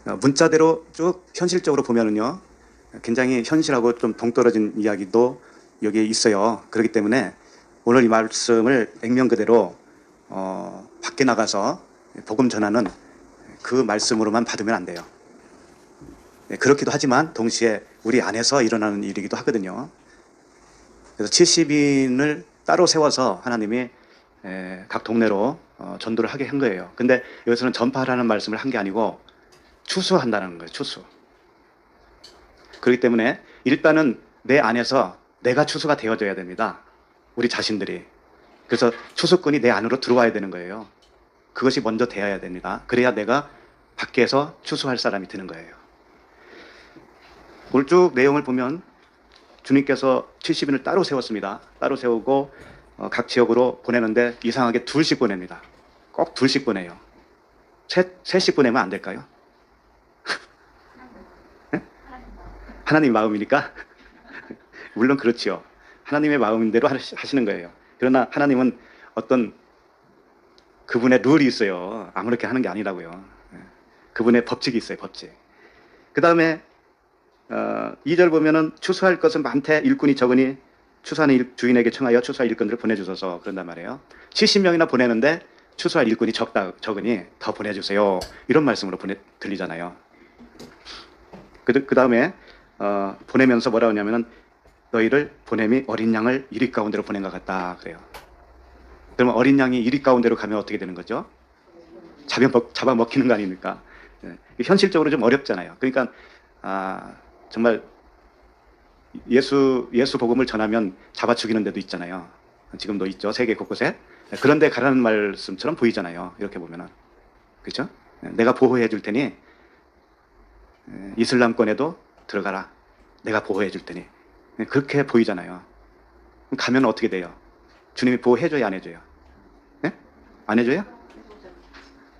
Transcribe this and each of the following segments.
문자대로 쭉 현실적으로 보면은요, 굉장히 현실하고 좀 동떨어진 이야기도 여기에 있어요. 그렇기 때문에 오늘 이 말씀을 액면 그대로 밖에 나가서 복음 전하는 그 말씀으로만 받으면 안 돼요. 그렇기도 하지만 동시에 우리 안에서 일어나는 일이기도 하거든요. 그래서 70인을 따로 세워서 하나님이 각 동네로 전도를 하게 한 거예요. 근데 여기서는 전파하라는 말씀을 한 게 아니고 추수한다는 거예요. 추수. 그렇기 때문에 일단은 내 안에서 내가 추수가 되어져야 됩니다. 우리 자신들이. 그래서 추수꾼이 내 안으로 들어와야 되는 거예요. 그것이 먼저 되어야 됩니다. 그래야 내가 밖에서 추수할 사람이 되는 거예요. 오늘 쭉 내용을 보면 주님께서 70인을 따로 세웠습니다. 따로 세우고 각 지역으로 보내는데 이상하게 둘씩 보냅니다. 꼭 둘씩 보내요. 셋씩 보내면 안 될까요? 네? 하나님 마음이니까? 물론 그렇지요. 하나님의 마음대로 하시는 거예요. 그러나 하나님은 어떤 그분의 룰이 있어요. 아무렇게 하는 게 아니라고요. 그분의 법칙이 있어요. 법칙. 그 다음에 2절 보면은 추수할 것은 많되 일꾼이 적으니 추수하는 주인에게 청하여 추수할 일꾼들을 보내주소서 그런단 말이에요. 70명이나 보내는데 추수할 일꾼이 적으니 더 보내주세요. 이런 말씀으로 들리잖아요. 그 다음에 보내면서 뭐라고 하냐면은 너희를 보냄이 어린 양을 이리 가운데로 보낸 것 같다 그래요. 그러면 어린 양이 이리 가운데로 가면 어떻게 되는 거죠? 잡아먹히는 거 아닙니까? 현실적으로 좀 어렵잖아요. 그러니까 정말 예수 복음을 전하면 잡아 죽이는 데도 있잖아요. 지금도 있죠. 세계 곳곳에. 그런데 가라는 말씀처럼 보이잖아요. 이렇게 보면은. 그렇죠? 내가 보호해 줄 테니 이슬람권에도 들어가라. 내가 보호해 줄 테니. 그렇게 보이잖아요. 가면 어떻게 돼요? 주님이 보호해줘요, 안 해줘요? 네? 안 해줘요?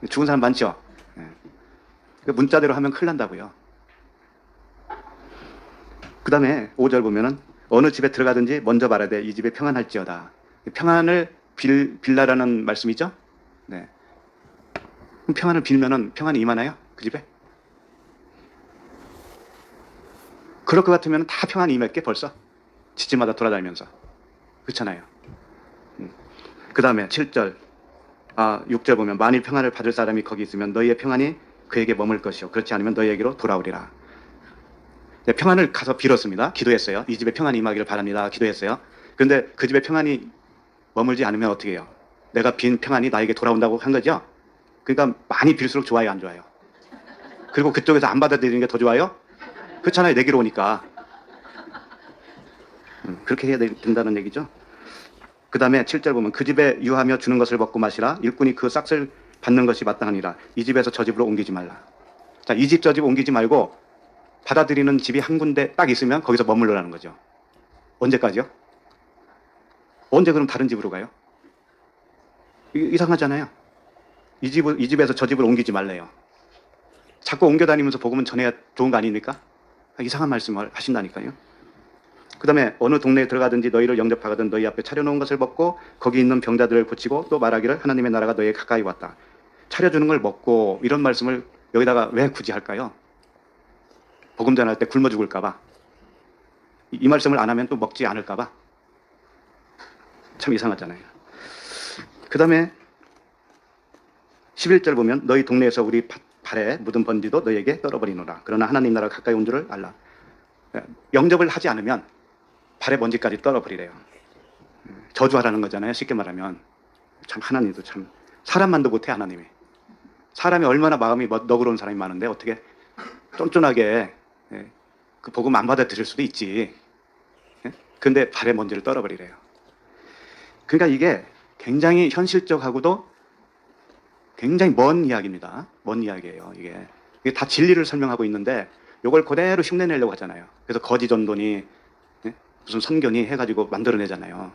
죽은 사람 많죠? 문자대로 하면 큰일 난다고요. 그 다음에 5절 보면은 어느 집에 들어가든지 먼저 말하되 이 집에 평안할지어다. 평안을 빌라라는 말씀이죠? 네. 그럼 평안을 빌면은 평안이 임하나요? 그 집에? 그럴 것 같으면 다 평안이 임할게 벌써. 집집마다 돌아다니면서. 그렇잖아요. 그 다음에 7절, 6절 보면 만일 평안을 받을 사람이 거기 있으면 너희의 평안이 그에게 머물 것이요. 그렇지 않으면 너희에게로 돌아오리라. 네, 평안을 가서 빌었습니다. 기도했어요. 이 집에 평안이 임하기를 바랍니다. 기도했어요. 그런데 그 집에 평안이 머물지 않으면 어떻게 해요? 내가 빈 평안이 나에게 돌아온다고 한 거죠? 그러니까 많이 빌수록 좋아요, 안 좋아요? 그리고 그쪽에서 안 받아들이는 게 더 좋아요? 그렇잖아요. 내기로 오니까. 그렇게 해야 된다는 얘기죠. 그 다음에 7절 보면 그 집에 유하며 주는 것을 먹고 마시라. 일꾼이 그 싹을 받는 것이 마땅하니라. 이 집에서 저 집으로 옮기지 말라. 자, 이 집 저 집 옮기지 말고 받아들이는 집이 한 군데 딱 있으면 거기서 머물러라는 거죠. 언제까지요? 언제 그럼 다른 집으로 가요? 이상하잖아요. 이 집에서 저 집을 옮기지 말래요. 자꾸 옮겨 다니면서 복음은 전해야 좋은 거 아닙니까? 이상한 말씀을 하신다니까요. 그 다음에 어느 동네에 들어가든지 너희를 영접하거든 너희 앞에 차려놓은 것을 먹고 거기 있는 병자들을 고치고 또 말하기를 하나님의 나라가 너희에 가까이 왔다. 차려주는 걸 먹고 이런 말씀을 여기다가 왜 굳이 할까요? 복음 전할 때 굶어 죽을까봐. 이 말씀을 안 하면 또 먹지 않을까봐. 참 이상하잖아요. 그 다음에 11절 보면 너희 동네에서 우리 발에 묻은 번지도 너희에게 떨어버리노라. 그러나 하나님 나라가 가까이 온 줄을 알라. 영접을 하지 않으면 발에 먼지까지 떨어버리래요. 저주하라는 거잖아요. 쉽게 말하면. 참 하나님도 참 사람만도 못해 하나님이. 사람이 얼마나 마음이 너그러운 사람이 많은데 어떻게 쫀쫀하게 그 복음 안 받아들일 수도 있지. 근데 발에 먼지를 떨어버리래요. 그러니까 이게 굉장히 현실적하고도 굉장히 먼 이야기입니다. 먼 이야기예요. 이게 다 진리를 설명하고 있는데 이걸 그대로 흉내내려고 하잖아요. 그래서 거지 전도니 무슨 선견이 해가지고 만들어내잖아요.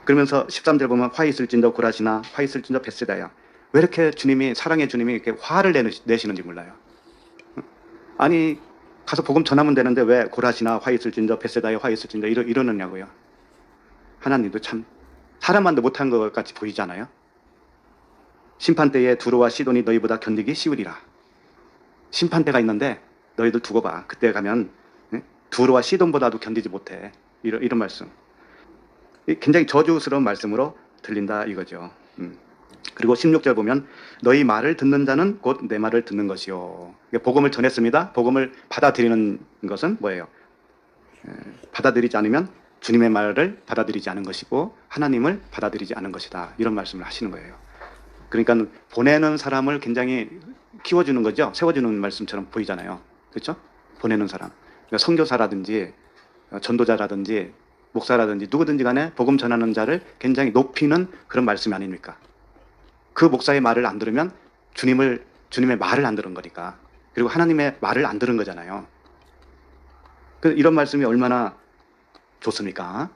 그러면서 13절 보면 화 있을진저 고라시나 화 있을진저 벳세다야. 왜 이렇게 주님이 사랑의 주님이 이렇게 화를 내시는지 몰라요. 아니 가서 복음 전하면 되는데 왜 고라시나 화 있을진저 벳세다에 화 있을진저 이러느냐고요. 하나님도 참 사람만도 못한 것 같이 보이잖아요. 심판 때에 두로와 시돈이 너희보다 견디기 쉬우리라. 심판 때가 있는데 너희들 두고 봐. 그때 가면 두로와 시돈보다도 견디지 못해. 이런 말씀. 굉장히 저주스러운 말씀으로 들린다 이거죠. 그리고 16절 보면 너희 말을 듣는 자는 곧 내 말을 듣는 것이요. 복음을 전했습니다. 복음을 받아들이는 것은 뭐예요? 받아들이지 않으면 주님의 말을 받아들이지 않은 것이고 하나님을 받아들이지 않은 것이다. 이런 말씀을 하시는 거예요. 그러니까 보내는 사람을 굉장히 키워주는 거죠. 세워주는 말씀처럼 보이잖아요. 그렇죠? 보내는 사람. 그러니까 선교사라든지 전도자라든지 목사라든지 누구든지 간에 복음 전하는 자를 굉장히 높이는 그런 말씀이 아닙니까? 그 목사의 말을 안 들으면 주님의 말을 안 들은 거니까. 그리고 하나님의 말을 안 들은 거잖아요. 이런 말씀이 얼마나 좋습니까?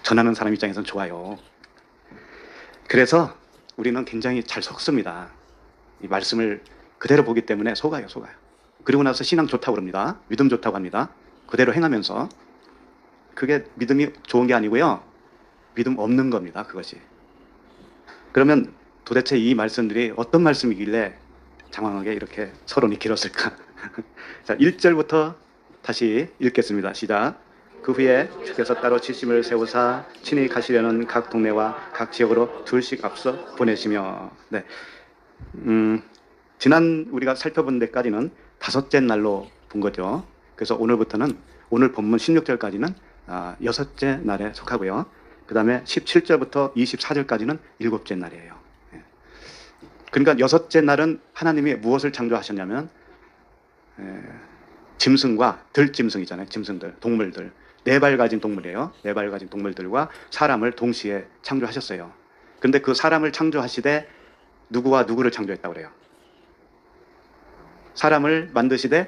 전하는 사람 입장에서는 좋아요. 그래서 우리는 굉장히 잘 속습니다. 이 말씀을 그대로 보기 때문에 속아요. 그리고 나서 신앙 좋다고 그럽니다. 믿음 좋다고 합니다. 그대로 행하면서. 그게 믿음이 좋은 게 아니고요. 믿음 없는 겁니다. 그것이. 그러면 도대체 이 말씀들이 어떤 말씀이길래 장황하게 이렇게 서론이 길었을까? 자, 1절부터 다시 읽겠습니다. 시작. 그 후에 주께서 따로 칠심을 세우사 친히 가시려는 각 동네와 각 지역으로 둘씩 앞서 보내시며. 네. 지난 우리가 살펴본 데까지는 다섯째 날로 본 거죠. 그래서 오늘부터는 오늘 본문 16절까지는 여섯째 날에 속하고요. 그 다음에 17절부터 24절까지는 일곱째 날이에요. 그러니까 여섯째 날은 하나님이 무엇을 창조하셨냐면 짐승과 들짐승이잖아요. 짐승들, 동물들. 네 발 가진 동물이에요. 네 발 가진 동물들과 사람을 동시에 창조하셨어요. 그런데 그 사람을 창조하시되 누구와 누구를 창조했다고 그래요? 사람을 만드시되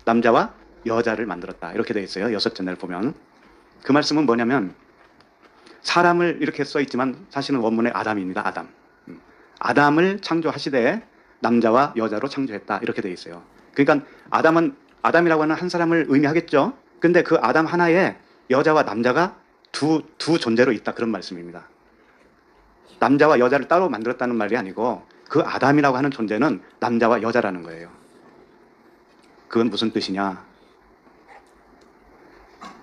남자와 여자를 만들었다. 이렇게 되어 있어요. 여섯째 날 보면. 그 말씀은 뭐냐면 사람을 이렇게 써 있지만 사실은 원문의 아담입니다. 아담. 아담을 창조하시되 남자와 여자로 창조했다. 이렇게 되어 있어요. 그러니까 아담이라고 하는 한 사람을 의미하겠죠. 근데 그 아담 하나에 여자와 남자가 두 존재로 있다. 그런 말씀입니다. 남자와 여자를 따로 만들었다는 말이 아니고 그 아담이라고 하는 존재는 남자와 여자라는 거예요. 그건 무슨 뜻이냐?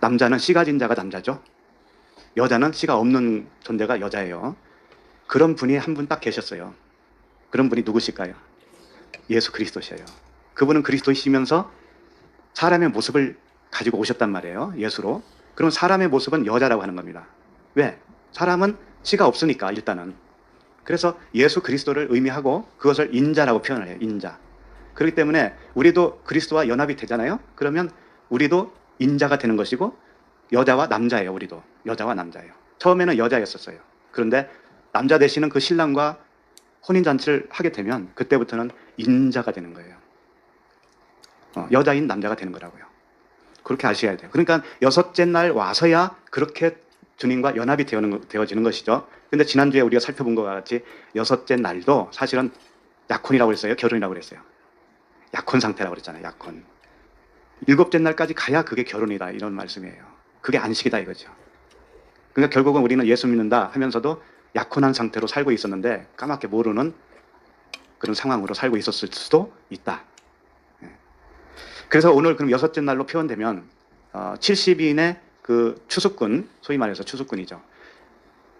남자는 씨가 가진 자가 남자죠. 여자는 씨가 없는 존재가 여자예요. 그런 분이 한 분 딱 계셨어요. 그런 분이 누구실까요? 예수 그리스도시에요. 그분은 그리스도이시면서 사람의 모습을 가지고 오셨단 말이에요. 예수로. 그럼 사람의 모습은 여자라고 하는 겁니다. 왜? 사람은 씨가 없으니까 일단은. 그래서 예수 그리스도를 의미하고 그것을 인자라고 표현을 해요. 인자. 그렇기 때문에 우리도 그리스도와 연합이 되잖아요. 그러면 우리도 인자가 되는 것이고 여자와 남자예요. 우리도 여자와 남자예요. 처음에는 여자였었어요. 그런데 남자 되시는 그 신랑과 혼인잔치를 하게 되면 그때부터는 인자가 되는 거예요. 여자인 남자가 되는 거라고요. 그렇게 아셔야 돼요. 그러니까 여섯째 날 와서야 그렇게 주님과 연합이 되어지는 것이죠. 근데 지난주에 우리가 살펴본 것과 같이 여섯째 날도 사실은 약혼이라고 그랬어요. 결혼이라고 그랬어요. 약혼 상태라고 그랬잖아요. 약혼. 일곱째 날까지 가야 그게 결혼이다. 이런 말씀이에요. 그게 안식이다 이거죠. 그러니까 결국은 우리는 예수 믿는다 하면서도 약혼한 상태로 살고 있었는데 까맣게 모르는 그런 상황으로 살고 있었을 수도 있다. 그래서 오늘 그럼 여섯째 날로 표현되면 70인의 그 추수꾼, 소위 말해서 추수꾼이죠.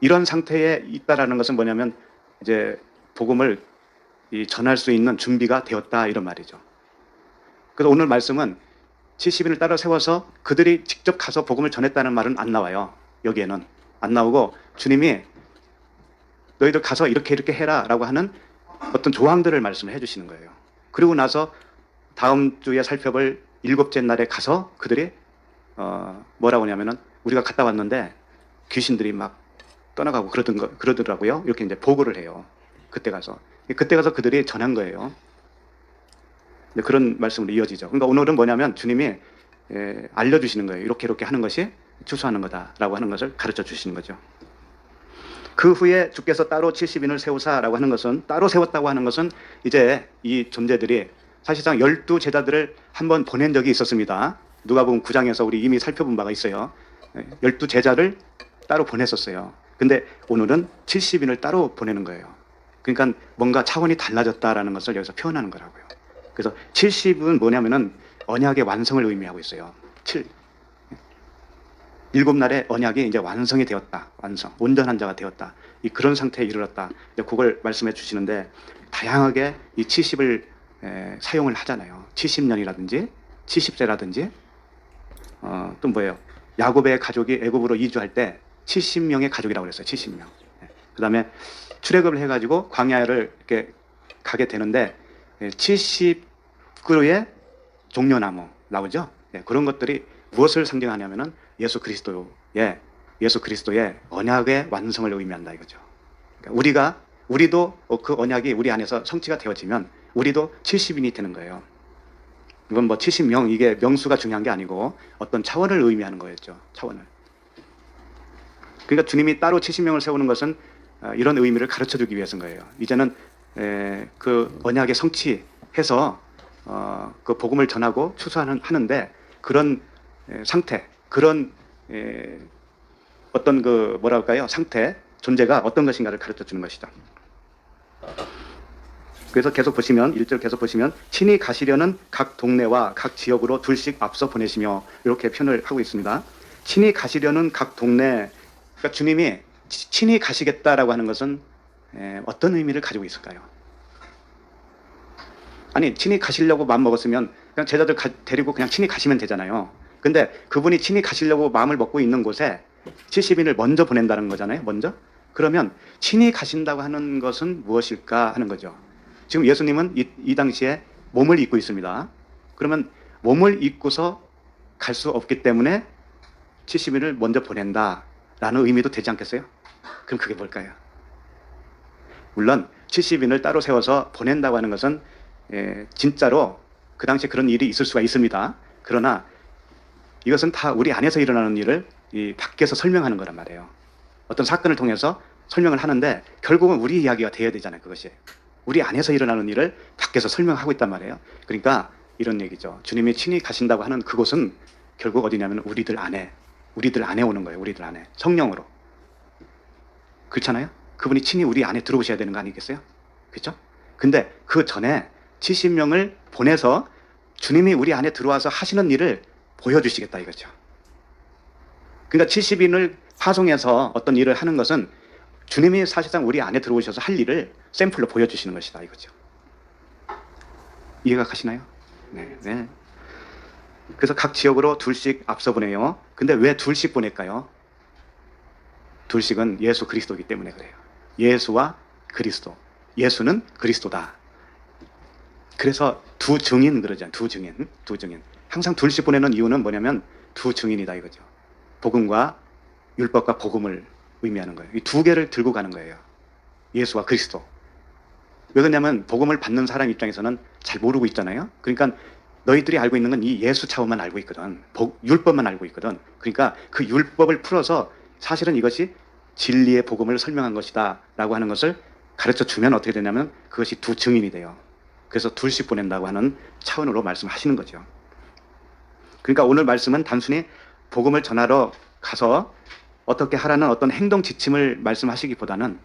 이런 상태에 있다라는 것은 뭐냐면 이제 복음을 전할 수 있는 준비가 되었다 이런 말이죠. 그래서 오늘 말씀은 70인을 따라 세워서 그들이 직접 가서 복음을 전했다는 말은 안 나와요. 여기에는 안 나오고 주님이 너희들 가서 이렇게 해라 라고 하는 어떤 조항들을 말씀을 해주시는 거예요. 그리고 나서 다음 주에 살펴볼 일곱째 날에 가서 그들이 뭐라고 하냐면은 우리가 갔다 왔는데 귀신들이 막 떠나가고 그러더라고요. 이렇게 이제 보고를 해요. 그때 가서 그들이 전한 거예요. 그런 말씀으로 이어지죠. 그러니까 오늘은 뭐냐면 주님이 알려주시는 거예요. 이렇게 하는 것이 추수하는 거다라고 하는 것을 가르쳐 주시는 거죠. 그 후에 주께서 따로 70인을 세우사라고 하는 것은 따로 세웠다고 하는 것은 이제 이 존재들이 사실상 12제자들을 한번 보낸 적이 있었습니다. 누가복음 9장에서 우리 이미 살펴본 바가 있어요. 12제자를 따로 보냈었어요. 근데 오늘은 70인을 따로 보내는 거예요. 그러니까 뭔가 차원이 달라졌다라는 것을 여기서 표현하는 거라고요. 그래서 70은 뭐냐면은 언약의 완성을 의미하고 있어요. 7. 일곱 날에 언약이 이제 완성이 되었다. 완성. 온전한 자가 되었다. 그런 상태에 이르렀다. 이제 그걸 말씀해 주시는데 다양하게 이 70을 사용을 하잖아요. 70년이라든지 70세라든지 또 뭐예요? 야곱의 가족이 애굽으로 이주할 때 70명의 가족이라고 그랬어요. 70명. 그다음에 출애굽을 해가지고 광야를 이렇게 가게 되는데 70그루의 종려나무 나오죠. 그런 것들이 무엇을 상징하냐면은 예수 그리스도의 언약의 완성을 의미한다 이거죠. 그러니까 우리도 그 언약이 우리 안에서 성취가 되어지면 우리도 70인이 되는 거예요. 이건 뭐 70명 이게 명수가 중요한 게 아니고 어떤 차원을 의미하는 거였죠. 차원을. 그러니까 주님이 따로 70명을 세우는 것은 이런 의미를 가르쳐 주기 위해서인 거예요. 이제는 그 언약에 성취해서 그 복음을 전하고 추수하는데 그런 상태, 그런 어떤 그 뭐랄까요 상태, 존재가 어떤 것인가를 가르쳐 주는 것이죠. 그래서 계속 보시면 1절 계속 보시면 친히 가시려는 각 동네와 각 지역으로 둘씩 앞서 보내시며 이렇게 표현을 하고 있습니다. 친히 가시려는 각 동네, 그러니까 주님이 친히 가시겠다라고 하는 것은 어떤 의미를 가지고 있을까요? 아니 친히 가시려고 마음 먹었으면 그냥 제자들 데리고 그냥 친히 가시면 되잖아요. 근데 그분이 친히 가시려고 마음을 먹고 있는 곳에 70인을 먼저 보낸다는 거잖아요. 먼저. 그러면 친히 가신다고 하는 것은 무엇일까 하는 거죠. 지금 예수님은 이 당시에 몸을 입고 있습니다. 그러면 몸을 입고서 갈 수 없기 때문에 70인을 먼저 보낸다라는 의미도 되지 않겠어요? 그럼 그게 뭘까요? 물론 70인을 따로 세워서 보낸다고 하는 것은 진짜로 그 당시에 그런 일이 있을 수가 있습니다. 그러나 이것은 다 우리 안에서 일어나는 일을 이 밖에서 설명하는 거란 말이에요. 어떤 사건을 통해서 설명을 하는데 결국은 우리 이야기가 돼야 되잖아요. 그것이. 우리 안에서 일어나는 일을 밖에서 설명하고 있단 말이에요. 그러니까 이런 얘기죠. 주님이 친히 가신다고 하는 그곳은 결국 어디냐면 우리들 안에 오는 거예요. 우리들 안에. 성령으로. 그렇잖아요? 그분이 친히 우리 안에 들어오셔야 되는 거 아니겠어요? 그렇죠? 근데 그 전에 70명을 보내서 주님이 우리 안에 들어와서 하시는 일을 보여주시겠다 이거죠. 그러니까 70인을 파송해서 어떤 일을 하는 것은 주님이 사실상 우리 안에 들어오셔서 할 일을 샘플로 보여주시는 것이다 이거죠. 이해가 가시나요? 네. 그래서 각 지역으로 둘씩 앞서 보내요. 근데 왜 둘씩 보낼까요? 둘씩은 예수 그리스도이기 때문에 그래요. 예수와 그리스도. 예수는 그리스도다. 그래서 두 증인 그러잖아요. 두 증인. 항상 둘씩 보내는 이유는 뭐냐면 두 증인이다 이거죠. 복음과 율법과 복음을 의미하는 거예요. 이 두 개를 들고 가는 거예요. 예수와 그리스도. 왜 그러냐면 복음을 받는 사람 입장에서는 잘 모르고 있잖아요. 그러니까 너희들이 알고 있는 건 이 예수 차원만 알고 있거든. 율법만 알고 있거든. 그러니까 그 율법을 풀어서 사실은 이것이 진리의 복음을 설명한 것이다 라고 하는 것을 가르쳐 주면 어떻게 되냐면 그것이 두 증인이 돼요. 그래서 둘씩 보낸다고 하는 차원으로 말씀하시는 거죠. 그러니까 오늘 말씀은 단순히 복음을 전하러 가서 어떻게 하라는 어떤 행동 지침을 말씀하시기보다는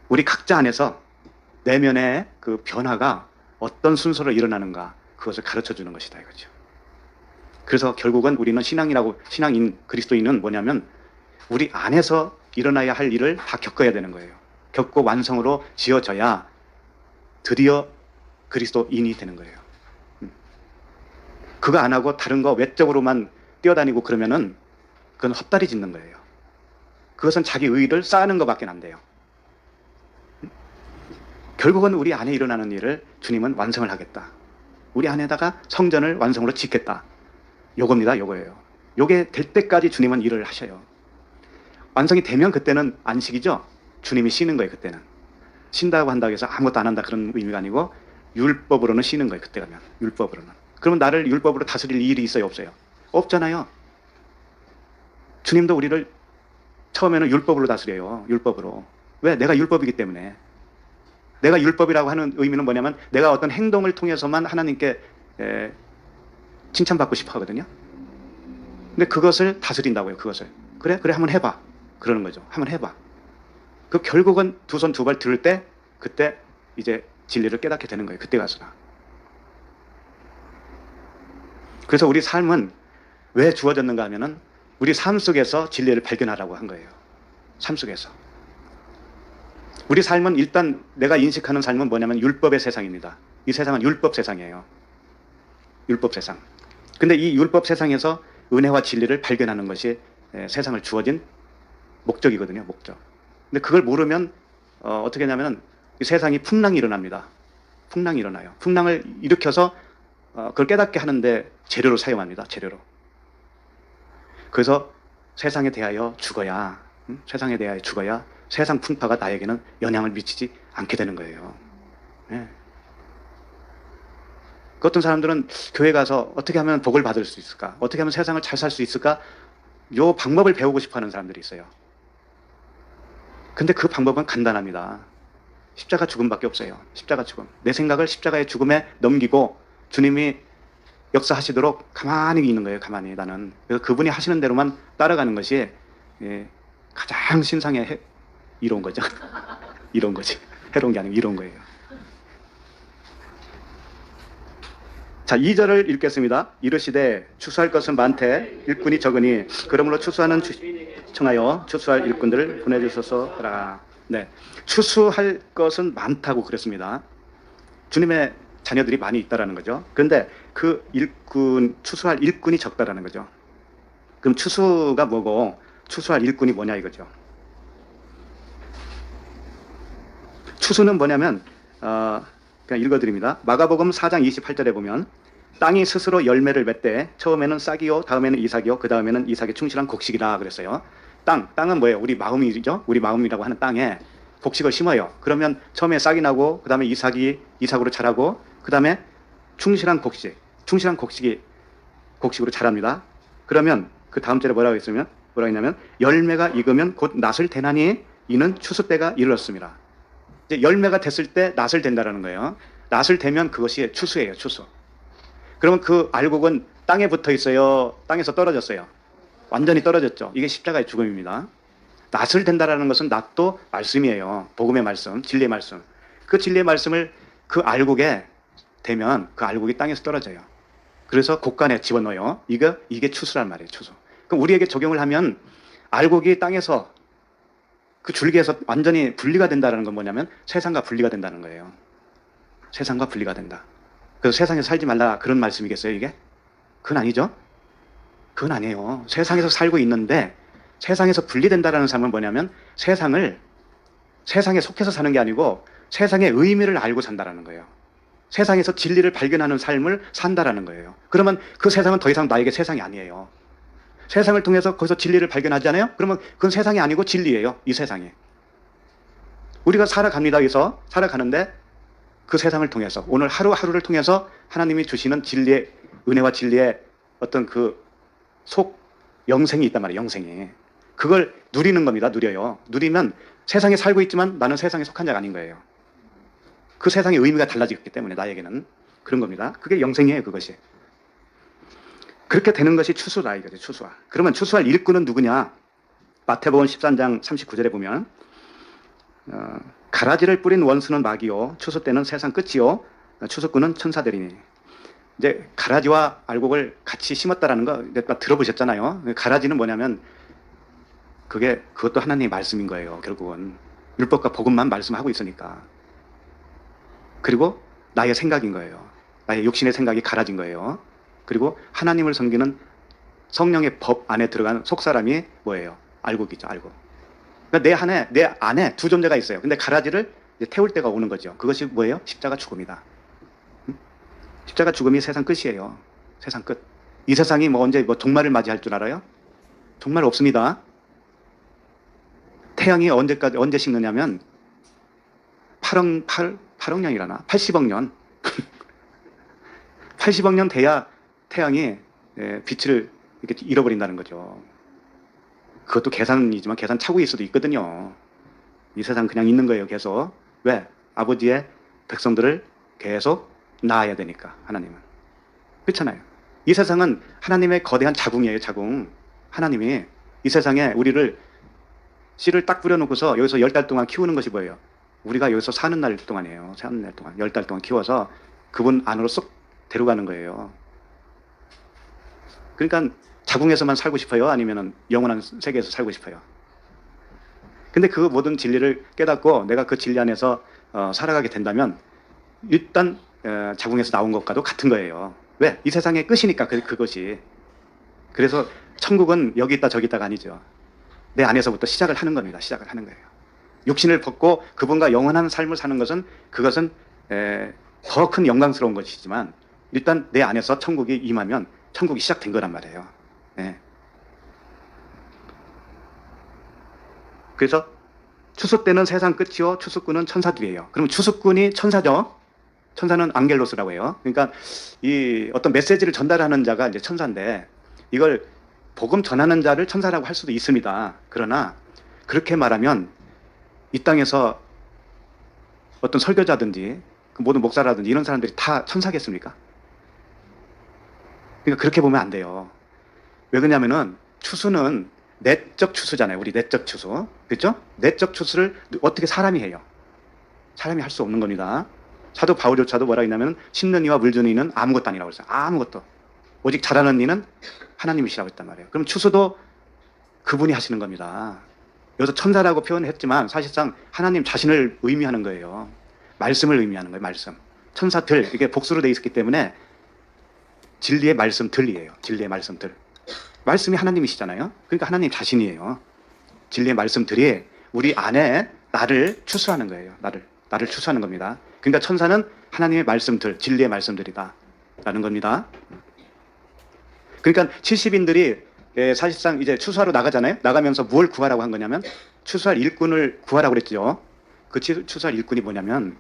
우리 각자 안에서 내면의 그 변화가 어떤 순서로 일어나는가 그것을 가르쳐 주는 것이다 이거죠. 그래서 결국은 우리는 신앙인 그리스도인은 뭐냐면 우리 안에서 일어나야 할 일을 다 겪어야 되는 거예요. 겪고 완성으로 지어져야 드디어 그리스도인이 되는 거예요. 그거 안 하고 다른 거 외적으로만 뛰어다니고 그러면은 그건 헛다리 짚는 거예요. 그것은 자기 의의를 쌓는 것밖에 안 돼요. 결국은 우리 안에 일어나는 일을 주님은 완성을 하겠다. 우리 안에다가 성전을 완성으로 짓겠다. 요겁니다. 요거예요. 요게 될 때까지 주님은 일을 하셔요. 완성이 되면 그때는 안식이죠. 주님이 쉬는 거예요. 그때는. 쉰다고 한다고 해서 아무것도 안 한다 그런 의미가 아니고 율법으로는 쉬는 거예요. 그때 가면. 율법으로는. 그러면 나를 율법으로 다스릴 일이 있어요? 없어요? 없잖아요. 주님도 우리를 처음에는 율법으로 다스려요. 율법으로. 왜? 내가 율법이기 때문에. 내가 율법이라고 하는 의미는 뭐냐면 내가 어떤 행동을 통해서만 하나님께 칭찬받고 싶어 하거든요. 근데 그것을 다스린다고요. 그것을. 그래 한번 해봐. 그러는 거죠. 한번 해봐. 그 결국은 두 손 두 발 들을 때 그때 이제 진리를 깨닫게 되는 거예요. 그때 가서나. 그래서 우리 삶은 왜 주어졌는가 하면은 우리 삶 속에서 진리를 발견하라고 한 거예요. 삶 속에서. 우리 삶은 일단 내가 인식하는 삶은 뭐냐면 율법의 세상입니다. 이 세상은 율법 세상이에요. 율법 세상. 근데 이 율법 세상에서 은혜와 진리를 발견하는 것이 세상을 주어진 목적이거든요. 목적. 근데 그걸 모르면 어떻게 하냐면 이 세상이 풍랑이 일어납니다. 풍랑이 일어나요. 풍랑을 일으켜서 그걸 깨닫게 하는데 재료로 사용합니다. 재료로. 그래서 세상에 대하여 죽어야 세상에 대하여 죽어야 세상 풍파가 나에게는 영향을 미치지 않게 되는 거예요. 네. 그 어떤 사람들은 교회 가서 어떻게 하면 복을 받을 수 있을까? 어떻게 하면 세상을 잘 살 수 있을까? 요 방법을 배우고 싶어 하는 사람들이 있어요. 근데 그 방법은 간단합니다. 십자가 죽음밖에 없어요. 십자가 죽음. 내 생각을 십자가의 죽음에 넘기고 주님이 역사하시도록 가만히 있는 거예요. 가만히 나는. 그래서 그분이 하시는 대로만 따라가는 것이 가장 신상에 이로운 거죠. 이로운 거지. 해로운 게 아니고 이로운 거예요. 자, 2절을 읽겠습니다. 이르시되 추수할 것은 많되 일꾼이 적으니 그러므로 추수하는 청하여 추수할 일꾼들을 보내주소서 하라. 네, 추수할 것은 많다고 그랬습니다. 주님의 자녀들이 많이 있다라는 거죠. 그런데 그 일꾼, 추수할 일꾼이 적다라는 거죠. 그럼 추수가 뭐고 추수할 일꾼이 뭐냐 이거죠. 추수는 뭐냐면 그냥 읽어드립니다. 마가복음 4장 28절에 보면 땅이 스스로 열매를 맺되 처음에는 싹이요 다음에는 이삭이요 그 다음에는 이삭의 충실한 곡식이라 그랬어요. 땅은 뭐예요? 우리 마음이죠. 우리 마음이라고 하는 땅에 곡식을 심어요. 그러면 처음에 싹이 나고 그 다음에 이삭으로 자라고 그 다음에 충실한 곡식으로 자랍니다. 그러면 그 다음 절에 뭐라고 했냐면 열매가 익으면 곧 낫을 대나니 이는 추수 때가 이르렀습니다. 이제 열매가 됐을 때 낫을 된다라는 거예요. 낫을 대면 그것이 추수예요. 추수. 그러면 그 알곡은 땅에 붙어 있어요. 땅에서 떨어졌어요. 완전히 떨어졌죠. 이게 십자가의 죽음입니다. 낫을 된다라는 것은 낫도 말씀이에요. 복음의 말씀, 진리의 말씀. 그 진리의 말씀을 그 알곡에 대면 그 알곡이 땅에서 떨어져요. 그래서 곡간에 집어넣어요. 이게 추수란 말이에요. 추수. 그럼 우리에게 적용을 하면 알곡이 땅에서 그 줄기에서 완전히 분리가 된다는 건 뭐냐면 세상과 분리가 된다는 거예요. 세상과 분리가 된다. 그래서 세상에 살지 말라 그런 말씀이겠어요 이게? 그건 아니죠. 그건 아니에요. 세상에서 살고 있는데 세상에서 분리된다라는 삶은 뭐냐면 세상에 속해서 사는 게 아니고 세상의 의미를 알고 산다라는 거예요. 세상에서 진리를 발견하는 삶을 산다라는 거예요. 그러면 그 세상은 더 이상 나에게 세상이 아니에요. 세상을 통해서 거기서 진리를 발견하잖아요. 그러면 그건 세상이 아니고 진리예요. 이 세상이. 우리가 살아갑니다. 여기서 살아가는데 그 세상을 통해서 오늘 하루하루를 통해서 하나님이 주시는 진리의 은혜와 진리의 어떤 그 영생이 있단 말이에요. 영생이. 그걸 누리는 겁니다. 누려요. 누리면 세상에 살고 있지만 나는 세상에 속한 자가 아닌 거예요. 그 세상의 의미가 달라지기 때문에 나에게는 그런 겁니다. 그게 영생이에요. 그것이. 그렇게 되는 것이 추수다 이거죠. 추수와. 그러면 추수할 일꾼은 누구냐? 마태복음 13장 39절에 보면 가라지를 뿌린 원수는 마귀요 추수 때는 세상 끝이요 추수꾼은 천사들이니. 이제 가라지와 알곡을 같이 심었다라는 거 들어보셨잖아요. 가라지는 뭐냐면 그것도 하나님의 말씀인 거예요. 결국은 율법과 복음만 말씀하고 있으니까. 그리고 나의 생각인 거예요. 나의 육신의 생각이 가라진 거예요. 그리고 하나님을 섬기는 성령의 법 안에 들어간 속사람이 뭐예요? 알곡이죠. 알곡. 그러니까 내 안에 두 존재가 있어요. 근데 가라지를 이제 태울 때가 오는 거죠. 그것이 뭐예요? 십자가 죽음이다. 십자가 죽음이 세상 끝이에요. 세상 끝. 이 세상이 언제 종말을 맞이할 줄 알아요? 종말 없습니다. 태양이 언제 식느냐면 8억 년이라나? 80억 년. 80억 년 돼야 태양이 빛을 이렇게 잃어버린다는 거죠. 그것도 계산이지만 계산 착오일 수도 있거든요. 이 세상 그냥 있는 거예요. 계속. 왜? 아버지의 백성들을 계속 낳아야 되니까. 하나님은. 그렇잖아요. 이 세상은 하나님의 거대한 자궁이에요. 자궁. 하나님이 이 세상에 우리를 씨를 딱 뿌려놓고서 여기서 10달 동안 키우는 것이 뭐예요? 우리가 여기서 사는 날 동안이에요. 사는 날 동안 10달 동안 키워서 그분 안으로 쏙 데려가는 거예요. 그러니까 자궁에서만 살고 싶어요? 아니면 영원한 세계에서 살고 싶어요? 근데 그 모든 진리를 깨닫고 내가 그 진리 안에서 살아가게 된다면 일단 자궁에서 나온 것과도 같은 거예요. 왜? 이 세상의 끝이니까 그것이. 그래서 천국은 여기 있다 저기 있다가 아니죠. 내 안에서부터 시작을 하는 겁니다. 시작을 하는 거예요. 육신을 벗고 그분과 영원한 삶을 사는 것은 그것은 더 큰 영광스러운 것이지만 일단 내 안에서 천국이 임하면 천국이 시작된 거란 말이에요. 예. 그래서 추수 때는 세상 끝이요 추수꾼은 천사들이에요. 그럼 추수꾼이 천사죠. 천사는 앙겔로스라고 해요. 그러니까 이 어떤 메시지를 전달하는 자가 이제 천사인데 이걸 복음 전하는 자를 천사라고 할 수도 있습니다. 그러나 그렇게 말하면 이 땅에서 어떤 설교자든지 그 모든 목사라든지 이런 사람들이 다 천사겠습니까? 그러니까 그렇게 보면 안 돼요. 왜 그러냐면은 추수는 내적 추수잖아요. 우리 내적 추수. 그렇죠? 내적 추수를 어떻게 사람이 해요? 사람이 할 수 없는 겁니다. 사도 바울조차도 뭐라 했냐면 심는 이와 물 주는 이는 아무것도 아니라고 그랬어요. 아무것도. 오직 잘하는 이는 하나님이시라고 했단 말이에요. 그럼 추수도 그분이 하시는 겁니다. 여기서 천사라고 표현했지만 사실상 하나님 자신을 의미하는 거예요. 말씀을 의미하는 거예요. 말씀. 천사들 이게 복수로 되어 있었기 때문에 진리의 말씀들이에요. 진리의 말씀들. 말씀이 하나님이시잖아요. 그러니까 하나님 자신이에요. 진리의 말씀들이 우리 안에 나를 추수하는 거예요. 나를 추수하는 겁니다. 그러니까 천사는 하나님의 말씀들, 진리의 말씀들이다 라는 겁니다. 그러니까 70인들이 사실상 이제 추수하러 나가잖아요. 나가면서 뭘 구하라고 한 거냐면 추수할 일꾼을 구하라고 그랬죠. 그 추수할 일꾼이 뭐냐면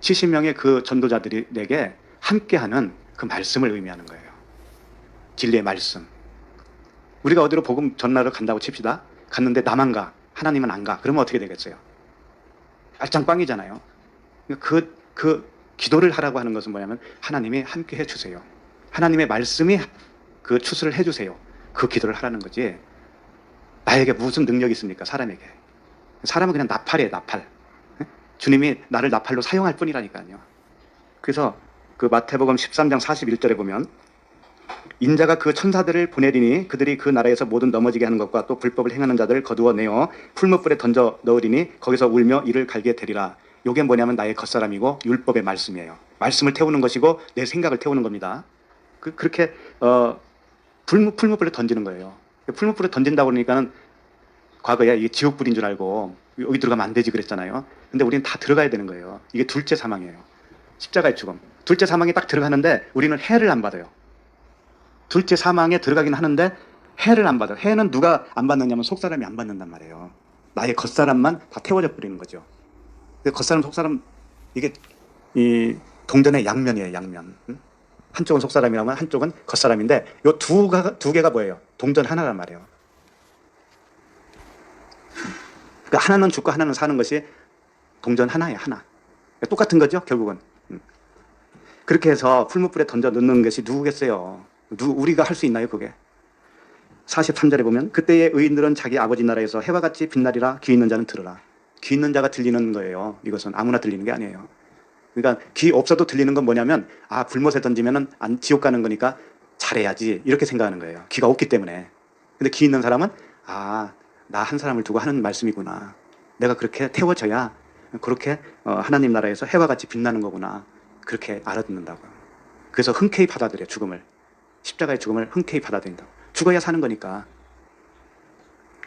70명의 그 전도자들에게 함께하는 그 말씀을 의미하는 거예요. 진리의 말씀. 우리가 어디로 복음 전하러 간다고 칩시다. 갔는데 나만 가. 하나님은 안 가. 그러면 어떻게 되겠어요? 알짱빵이잖아요. 그 기도를 하라고 하는 것은 뭐냐면 하나님이 함께 해주세요. 하나님의 말씀이 그 추수를 해주세요. 그 기도를 하라는 거지. 나에게 무슨 능력이 있습니까? 사람에게. 사람은 그냥 나팔이에요. 나팔. 주님이 나를 나팔로 사용할 뿐이라니까요. 그래서 그 마태복음 13장 41절에 보면 인자가 그 천사들을 보내리니 그들이 그 나라에서 모든 넘어지게 하는 것과 또 불법을 행하는 자들을 거두어내어 풀무불에 던져 넣으리니 거기서 울며 이를 갈게 되리라. 이게 뭐냐면 나의 겉사람이고 율법의 말씀이에요. 말씀을 태우는 것이고 내 생각을 태우는 겁니다. 그렇게 풀무불에 던지는 거예요. 풀무불에 던진다고 그러니까는 과거에 이게 지옥불인 줄 알고 여기 들어가면 안 되지 그랬잖아요. 근데 우리는 다 들어가야 되는 거예요. 이게 둘째 사망이에요. 십자가의 죽음. 둘째 사망에 딱 들어가는데 우리는 해를 안 받아요. 둘째 사망에 들어가긴 하는데 해를 안 받아요. 해는 누가 안 받느냐면 속사람이 안 받는단 말이에요. 나의 겉사람만 다 태워져 버리는 거죠. 겉사람 속사람 이게 이 동전의 양면이에요. 양면. 한쪽은 속사람이라면 한쪽은 겉사람인데 이 두 개가 뭐예요? 동전 하나란 말이에요. 그러니까 하나는 죽고 하나는 사는 것이 동전 하나예요. 하나. 똑같은 거죠. 결국은. 그렇게 해서 풀무불에 던져 넣는 것이 누구겠어요? 우리가 할 수 있나요? 그게. 43절에 보면 그때의 의인들은 자기 아버지 나라에서 해와 같이 빛나리라. 귀 있는 자는 들으라. 귀 있는 자가 들리는 거예요. 이것은 아무나 들리는 게 아니에요. 그러니까 귀 없어도 들리는 건 뭐냐면 불못에 던지면은 지옥 가는 거니까 잘해야지 이렇게 생각하는 거예요. 귀가 없기 때문에. 근데 귀 있는 사람은 나 한 사람을 두고 하는 말씀이구나. 내가 그렇게 태워져야 그렇게 하나님 나라에서 해와 같이 빛나는 거구나. 그렇게 알아듣는다고요. 그래서 흔쾌히 받아들여요. 죽음을. 십자가의 죽음을 흔쾌히 받아들인다고. 죽어야 사는 거니까.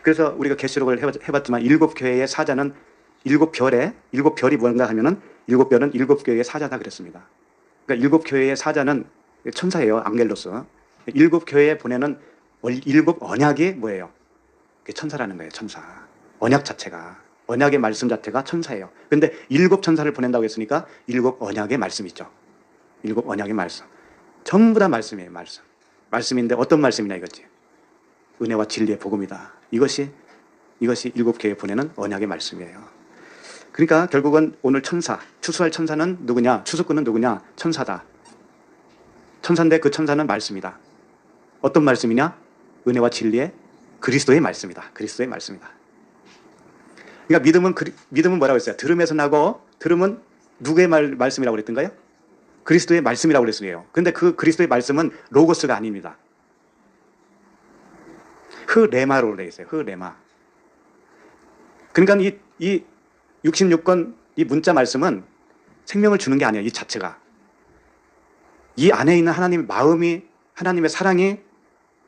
그래서 우리가 계시록을 해봤지만 일곱 교회의 사자는 일곱 별이 뭔가 하면은 일곱 별은 일곱 교회의 사자다 그랬습니다. 그러니까 일곱 교회의 사자는 천사예요. 앙겔로스. 일곱 교회에 보내는 일곱 언약이 뭐예요? 그게 천사라는 거예요. 천사. 언약 자체가. 언약의 말씀 자체가 천사예요. 그런데 일곱 천사를 보낸다고 했으니까 일곱 언약의 말씀 있죠. 일곱 언약의 말씀. 전부 다 말씀이에요. 말씀. 말씀인데 어떤 말씀이냐 이거지. 은혜와 진리의 복음이다. 이것이 일곱 교회에 보내는 언약의 말씀이에요. 그러니까 결국은 오늘 천사, 추수할 천사는 누구냐? 추수꾼은 누구냐? 천사다. 천사인데 그 천사는 말씀이다. 어떤 말씀이냐? 은혜와 진리의 그리스도의 말씀이다. 그리스도의 말씀이다. 그러니까 믿음은 뭐라고 했어요? 들음에서 나고, 들음은 누구의 말씀이라고 그랬던가요? 그리스도의 말씀이라고 그랬어요. 그런데 그 그리스도의 말씀은 로고스가 아닙니다. 흐레마로 되어 있어요. 흐레마. 그러니까 이 66권 이 문자 말씀은 생명을 주는 게 아니에요. 이 자체가. 이 안에 있는 하나님의 마음이, 하나님의 사랑이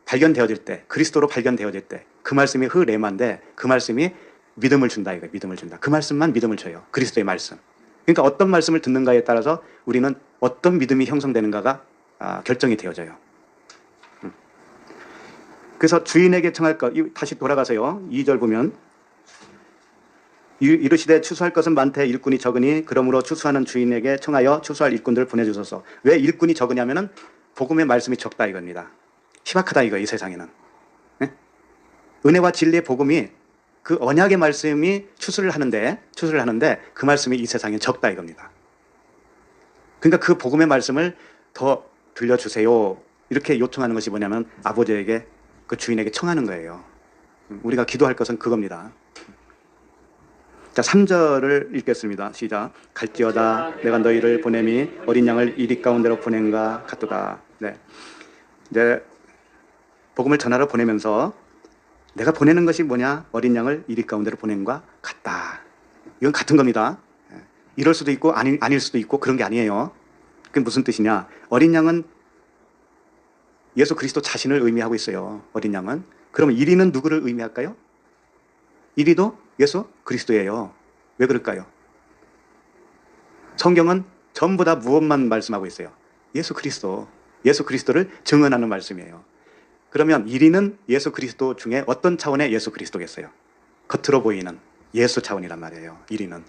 발견되어질 때, 그리스도로 발견되어질 때, 그 말씀이 흐레마인데, 그 말씀이 믿음을 준다 이거예요. 믿음을 준다. 그 말씀만 믿음을 줘요. 그리스도의 말씀. 그러니까 어떤 말씀을 듣는가에 따라서 우리는 어떤 믿음이 형성되는가가 결정이 되어져요. 그래서 주인에게 청할 것, 다시 돌아가세요. 2절 보면 이르시되 추수할 것은 많되 일꾼이 적으니 그러므로 추수하는 주인에게 청하여 추수할 일꾼들을 보내주소서. 왜 일꾼이 적으냐면은 복음의 말씀이 적다 이겁니다. 희박하다 이거 이 세상에는. 네? 은혜와 진리의 복음이 그 언약의 말씀이 추수를 하는데 그 말씀이 이 세상에 적다 이겁니다. 그러니까 그 복음의 말씀을 더 들려주세요. 이렇게 요청하는 것이 뭐냐면 아버지에게 그 주인에게 청하는 거예요. 우리가 기도할 것은 그겁니다. 자, 3절을 읽겠습니다. 시작. 갈지어다 내가 너희를 보냄이 어린 양을 이리 가운데로 보낸가 같도다. 네. 이제 복음을 전하러 보내면서 내가 보내는 것이 뭐냐? 어린 양을 이리 가운데로 보낸과 같다. 이건 같은 겁니다. 이럴 수도 있고 아닐 수도 있고 그런 게 아니에요. 그게 무슨 뜻이냐? 어린 양은 예수 그리스도 자신을 의미하고 있어요. 어린 양은. 그러면 이리는 누구를 의미할까요? 이리도 예수 그리스도예요. 왜 그럴까요? 성경은 전부 다 무엇만 말씀하고 있어요? 예수 그리스도. 예수 그리스도를 증언하는 말씀이에요. 그러면 이리는 예수 그리스도 중에 어떤 차원의 예수 그리스도겠어요? 겉으로 보이는 예수 차원이란 말이에요. 이리는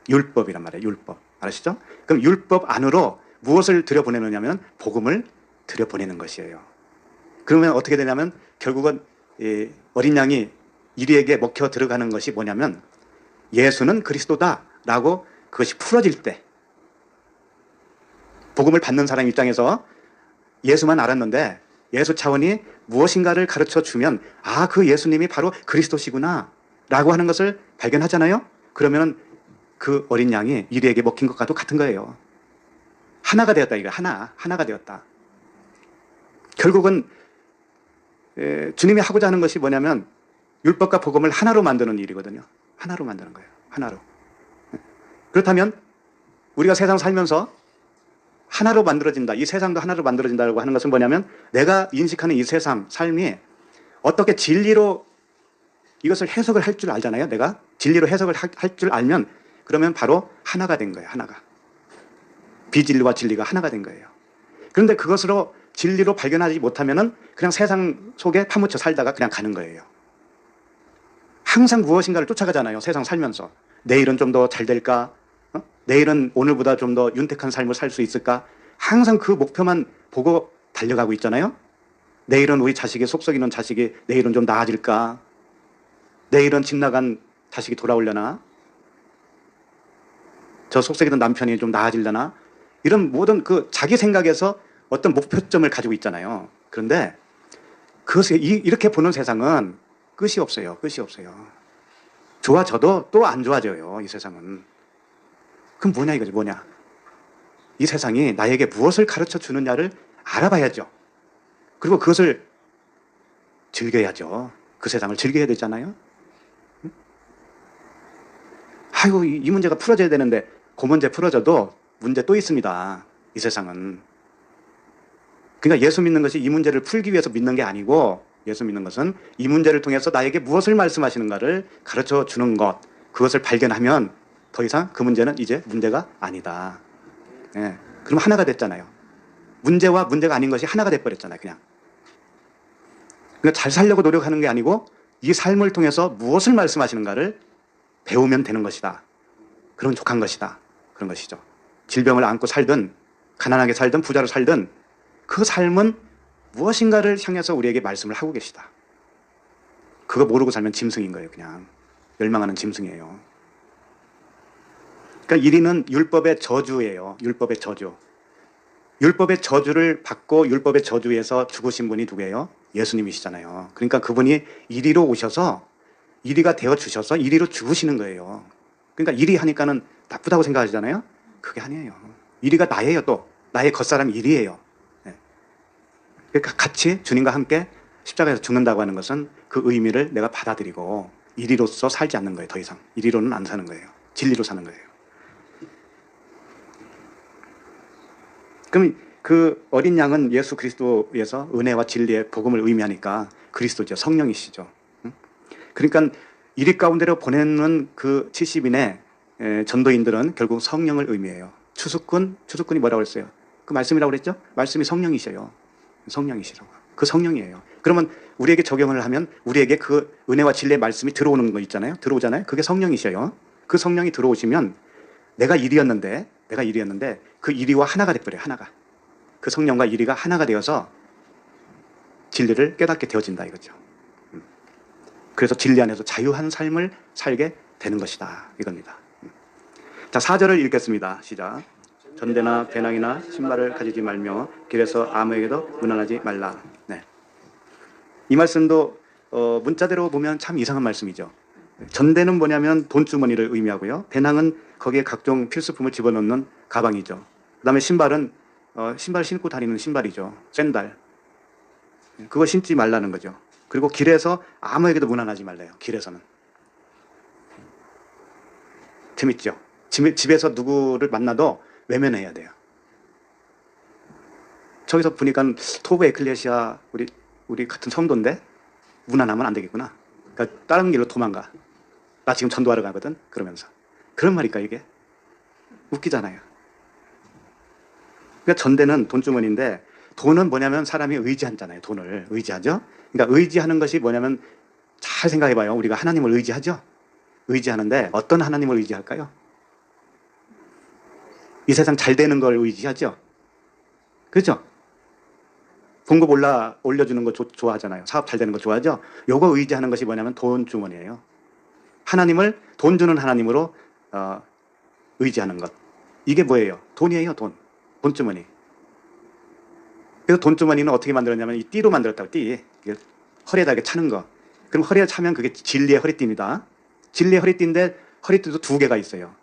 율법이란 말이에요. 율법. 아시죠? 그럼 율법 안으로 무엇을 들여보내느냐면 복음을 들여보내는 것이에요. 그러면 어떻게 되냐면 결국은 어린 양이 이리에게 먹혀 들어가는 것이 뭐냐면 예수는 그리스도다라고 그것이 풀어질 때 복음을 받는 사람 입장에서 예수만 알았는데 예수 차원이 무엇인가를 가르쳐 주면 그 예수님이 바로 그리스도시구나 라고 하는 것을 발견하잖아요. 그러면 그 어린 양이 이리에게 먹힌 것과도 같은 거예요. 하나가 되었다 이거. 하나가 되었다. 결국은 주님이 하고자 하는 것이 뭐냐면 율법과 복음을 하나로 만드는 일이거든요. 하나로 만드는 거예요. 하나로. 그렇다면 우리가 세상 살면서 하나로 만들어진다. 이 세상도 하나로 만들어진다고 하는 것은 뭐냐면 내가 인식하는 이 세상, 삶이 어떻게 진리로 이것을 해석을 할 줄 알잖아요. 내가 진리로 해석을 할 줄 알면 그러면 바로 하나가 된 거예요. 하나가. 비진리와 진리가 하나가 된 거예요. 그런데 그것으로 진리로 발견하지 못하면은 그냥 세상 속에 파묻혀 살다가 그냥 가는 거예요. 항상 무엇인가를 쫓아가잖아요. 세상 살면서. 내일은 좀 더 잘 될까? 내일은 오늘보다 좀 더 윤택한 삶을 살 수 있을까? 항상 그 목표만 보고 달려가고 있잖아요. 내일은 우리 자식이 속썩이는 자식이 내일은 좀 나아질까? 내일은 집 나간 자식이 돌아오려나? 저 속썩이던 남편이 좀 나아질려나? 이런 모든 그 자기 생각에서 어떤 목표점을 가지고 있잖아요. 그런데 그것을 이렇게 보는 세상은 끝이 없어요. 끝이 없어요. 좋아져도 또 안 좋아져요. 이 세상은. 그럼 뭐냐 이거지. 뭐냐. 이 세상이 나에게 무엇을 가르쳐 주느냐를 알아봐야죠. 그리고 그것을 즐겨야죠. 그 세상을 즐겨야 되잖아요. 아이고 이 문제가 풀어져야 되는데 그 문제 풀어져도 문제 또 있습니다. 이 세상은. 그러니까 예수 믿는 것이 이 문제를 풀기 위해서 믿는 게 아니고 예수 믿는 것은 이 문제를 통해서 나에게 무엇을 말씀하시는가를 가르쳐 주는 것. 그것을 발견하면 더 이상 그 문제는 이제 문제가 아니다. 예. 그럼 하나가 됐잖아요. 문제와 문제가 아닌 것이 하나가 돼버렸잖아요. 그냥. 그러니까 잘 살려고 노력하는 게 아니고 이 삶을 통해서 무엇을 말씀하시는가를 배우면 되는 것이다. 그런 족한 것이다. 그런 것이죠. 질병을 안고 살든 가난하게 살든 부자로 살든 그 삶은 무엇인가를 향해서 우리에게 말씀을 하고 계시다. 그거 모르고 살면 짐승인 거예요. 그냥 멸망하는 짐승이에요. 그러니까 이리는 율법의 저주예요. 율법의 저주. 율법의 저주를 받고 율법의 저주에서 죽으신 분이 누구예요? 예수님이시잖아요. 그러니까 그분이 이리로 오셔서 이리가 되어 주셔서 이리로 죽으시는 거예요. 그러니까 이리 하니까는 나쁘다고 생각하잖아요. 그게 아니에요. 이리가 나예요. 또 나의 겉사람 이리예요. 네. 그러니까 같이 주님과 함께 십자가에서 죽는다고 하는 것은 그 의미를 내가 받아들이고 이리로서 살지 않는 거예요. 더 이상 이리로는 안 사는 거예요. 진리로 사는 거예요. 그럼 그 어린 양은 예수 그리스도에서 은혜와 진리의 복음을 의미하니까 그리스도죠. 성령이시죠. 그러니까 이리 가운데로 보내는 그 70인의 전도인들은 결국 성령을 의미해요. 추수꾼이 뭐라고 그랬어요? 그 말씀이라고 그랬죠? 말씀이 성령이셔요. 성령이시라고. 그 성령이에요. 그러면 우리에게 적용을 하면 우리에게 그 은혜와 진리의 말씀이 들어오는 거 있잖아요. 들어오잖아요. 그게 성령이셔요. 그 성령이 들어오시면 내가 이리였는데 그 이리와 하나가 돼버려요. 하나가. 그 성령과 이리가 하나가 되어서 진리를 깨닫게 되어진다 이거죠. 그래서 진리 안에서 자유한 삶을 살게 되는 것이다 이겁니다. 자, 4절을 읽겠습니다. 시작. 전대나 배낭이나 신발을 가지지 말며 길에서 아무에게도 무난하지 말라. 네. 이 말씀도 문자대로 보면 참 이상한 말씀이죠. 전대는 뭐냐면 돈주머니를 의미하고요. 배낭은 거기에 각종 필수품을 집어넣는 가방이죠. 그 다음에 신발은 신발 신고 다니는 신발이죠. 샌들. 그거 신지 말라는 거죠. 그리고 길에서 아무에게도 무난하지 말래요. 길에서는. 재밌죠? 집에서 누구를 만나도 외면해야 돼요. 저기서 보니까 토브 에클레시아 우리 같은 성도인데 무난하면 안 되겠구나. 그러니까 다른 길로 도망가. 나 지금 전도하러 가거든. 그러면서 그런 말일까 이게? 웃기잖아요. 그러니까 전대는 돈주머니인데 돈은 뭐냐면 사람이 의지하잖아요. 돈을 의지하죠. 그러니까 의지하는 것이 뭐냐면 잘 생각해봐요. 우리가 하나님을 의지하죠. 의지하는데 어떤 하나님을 의지할까요? 이 세상 잘 되는 걸 의지하죠. 그렇죠? 봉급 올려주는 거 좋아하잖아요. 사업 잘 되는 거 좋아하죠. 요거 의지하는 것이 뭐냐면 돈 주머니예요. 하나님을 돈 주는 하나님으로 의지하는 것. 이게 뭐예요? 돈이에요. 돈 주머니. 그래서 돈 주머니는 어떻게 만들었냐면 이 띠로 만들었다고. 띠. 허리에다 이렇게 차는 거. 그럼 허리에 차면 그게 진리의 허리띠입니다. 진리의 허리띠인데 허리띠도 두 개가 있어요.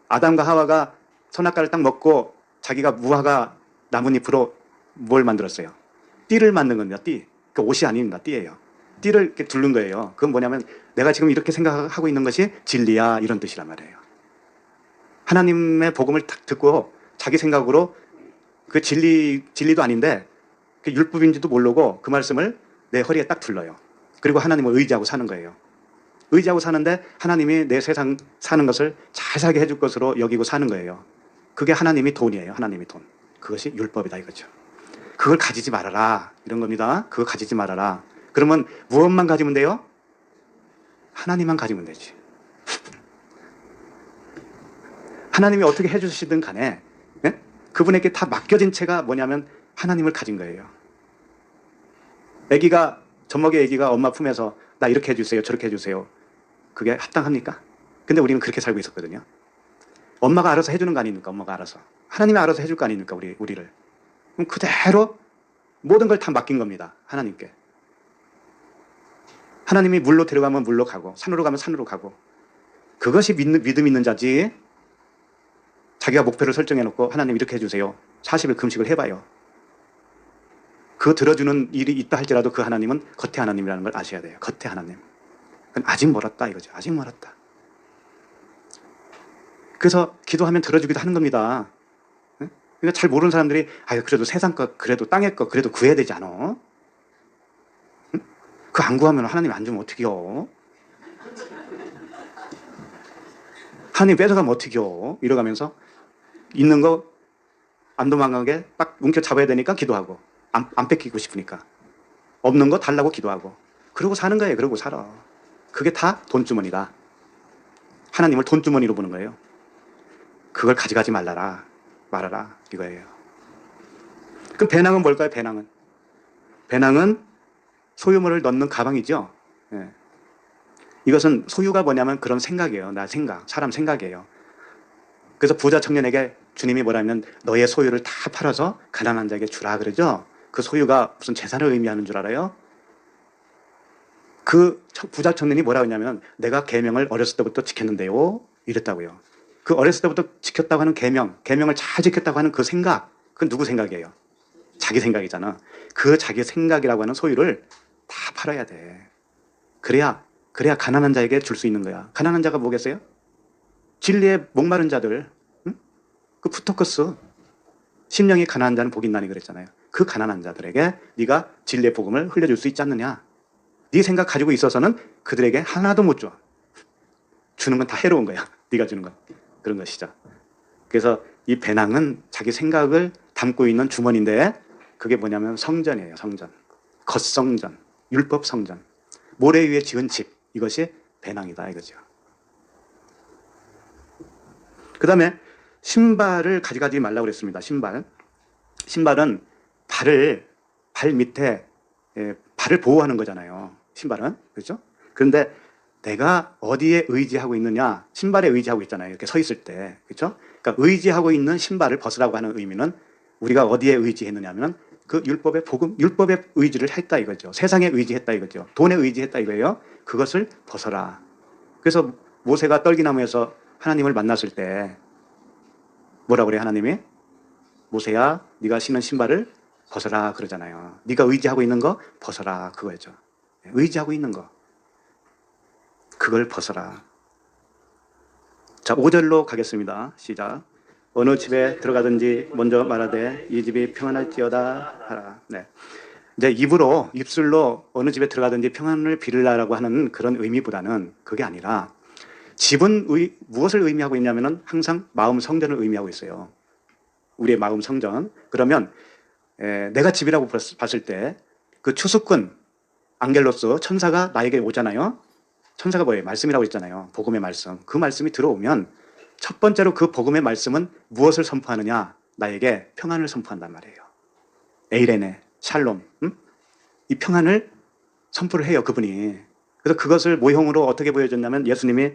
아담과 하와가 선악과를 딱 먹고 자기가 무화과 나뭇잎으로 뭘 만들었어요? 띠를 만든 겁니다. 띠. 그 옷이 아닙니다. 띠예요. 띠를 이렇게 두른 거예요. 그건 뭐냐면 내가 지금 이렇게 생각하고 있는 것이 진리야 이런 뜻이란 말이에요. 하나님의 복음을 딱 듣고 자기 생각으로 그 진리도 아닌데 그 율법인지도 모르고 그 말씀을 내 허리에 딱 둘러요. 그리고 하나님을 의지하고 사는 거예요. 의지하고 사는데 하나님이 내 세상 사는 것을 잘 살게 해줄 것으로 여기고 사는 거예요. 그게 하나님이 돈이에요. 하나님이 돈. 그것이 율법이다 이거죠. 그걸 가지지 말아라 이런 겁니다. 그거 가지지 말아라. 그러면 무엇만 가지면 돼요? 하나님만 가지면 되지. 하나님이 어떻게 해주시든 간에 네? 그분에게 다 맡겨진 채가 뭐냐면 하나님을 가진 거예요. 젖먹이 아기가 엄마 품에서 나 이렇게 해주세요 저렇게 해주세요. 그게 합당합니까? 근데 우리는 그렇게 살고 있었거든요. 엄마가 알아서 해주는 거 아닙니까? 엄마가 알아서. 하나님이 알아서 해줄 거 아닙니까? 우리를. 그럼 그대로 모든 걸 다 맡긴 겁니다. 하나님께. 하나님이 물로 데려가면 물로 가고 산으로 가면 산으로 가고 그것이 믿음 있는 자지. 자기가 목표를 설정해놓고 하나님 이렇게 해주세요. 40일 금식을 해봐요. 그거 들어주는 일이 있다 할지라도 그 하나님은 겉에 하나님이라는 걸 아셔야 돼요. 겉에 하나님. 그건 아직 멀었다 이거죠. 아직 멀었다. 그래서 기도하면 들어주기도 하는 겁니다. 그러니까 잘 모르는 사람들이 그래도 세상 것 그래도 땅의 것 그래도 구해야 되지 않아? 그거 안 구하면 하나님 안 주면 어떡해요? 하나님 뺏어가면 어떡해요? 이러가면서 있는 거 안 도망가게 딱 움켜 잡아야 되니까 기도하고 안 뺏기고 싶으니까 없는 거 달라고 기도하고 그러고 사는 거예요. 그러고 살아. 그게 다 돈주머니다. 하나님을 돈주머니로 보는 거예요. 그걸 가져가지 말아라 이거예요. 그럼 배낭은 뭘까요? 배낭은 소유물을 넣는 가방이죠. 예. 이것은 소유가 뭐냐면 그런 생각이에요. 사람 생각이에요. 그래서 부자 청년에게 주님이 뭐라면 너의 소유를 다 팔아서 가난한 자에게 주라 그러죠. 그 소유가 무슨 재산을 의미하는 줄 알아요? 그 부자 청년이 뭐라고 했냐면 내가 계명을 어렸을 때부터 지켰는데요. 이랬다고요. 그 어렸을 때부터 지켰다고 하는 계명을 잘 지켰다고 하는 그 생각, 그건 누구 생각이에요? 자기 생각이잖아. 그 자기 생각이라고 하는 소유를 다 팔아야 돼. 그래야 가난한 자에게 줄 수 있는 거야. 가난한 자가 뭐겠어요? 진리에 목마른 자들, 응? 그 푸토커스, 심령이 가난한 자는 복이 있나니 그랬잖아요. 그 가난한 자들에게 네가 진리의 복음을 흘려줄 수 있지 않느냐. 네 생각 가지고 있어서는 그들에게 하나도 못 줘. 주는 건 다 해로운 거야. 네가 주는 건. 그런 것이죠. 그래서 이 배낭은 자기 생각을 담고 있는 주머니인데 그게 뭐냐면 성전이에요. 성전. 겉성전. 율법 성전. 모래 위에 지은 집. 이것이 배낭이다 이거죠. 그 다음에 신발을 가져가지 말라고 그랬습니다. 신발은 발 밑에 발을 보호하는 거잖아요. 신발은. 그렇죠? 그런데 내가 어디에 의지하고 있느냐? 신발에 의지하고 있잖아요. 이렇게 서 있을 때. 그렇죠? 그러니까 의지하고 있는 신발을 벗으라고 하는 의미는 우리가 어디에 의지했느냐면 그 율법의 복음, 율법에 의지를 했다 이거죠. 세상에 의지했다 이거죠. 돈에 의지했다 이거예요. 그것을 벗어라. 그래서 모세가 떨기나무에서 하나님을 만났을 때 뭐라고 그래요? 하나님이? 모세야, 네가 신은 신발을 벗어라 그러잖아요. 네가 의지하고 있는 거 벗어라 그거죠. 의지하고 있는 거. 그걸 벗어라. 자, 5절로 가겠습니다. 시작. 어느 집에 들어가든지 먼저 말하되 이 집이 평안할지어다 하라. 네. 이제 입술로 어느 집에 들어가든지 평안을 빌으라고 하는 그런 의미보다는 그게 아니라 집은 무엇을 의미하고 있냐면은 항상 마음 성전을 의미하고 있어요. 우리의 마음 성전. 그러면 내가 집이라고 봤을 때 그 추수꾼 앙겔로스 천사가 나에게 오잖아요. 천사가 뭐예요? 말씀이라고 했잖아요. 복음의 말씀. 그 말씀이 들어오면 첫 번째로 그 복음의 말씀은 무엇을 선포하느냐? 나에게 평안을 선포한단 말이에요. 에이레네, 샬롬. 이 평안을 선포를 해요. 그분이. 그래서 그것을 모형으로 어떻게 보여줬냐면 예수님이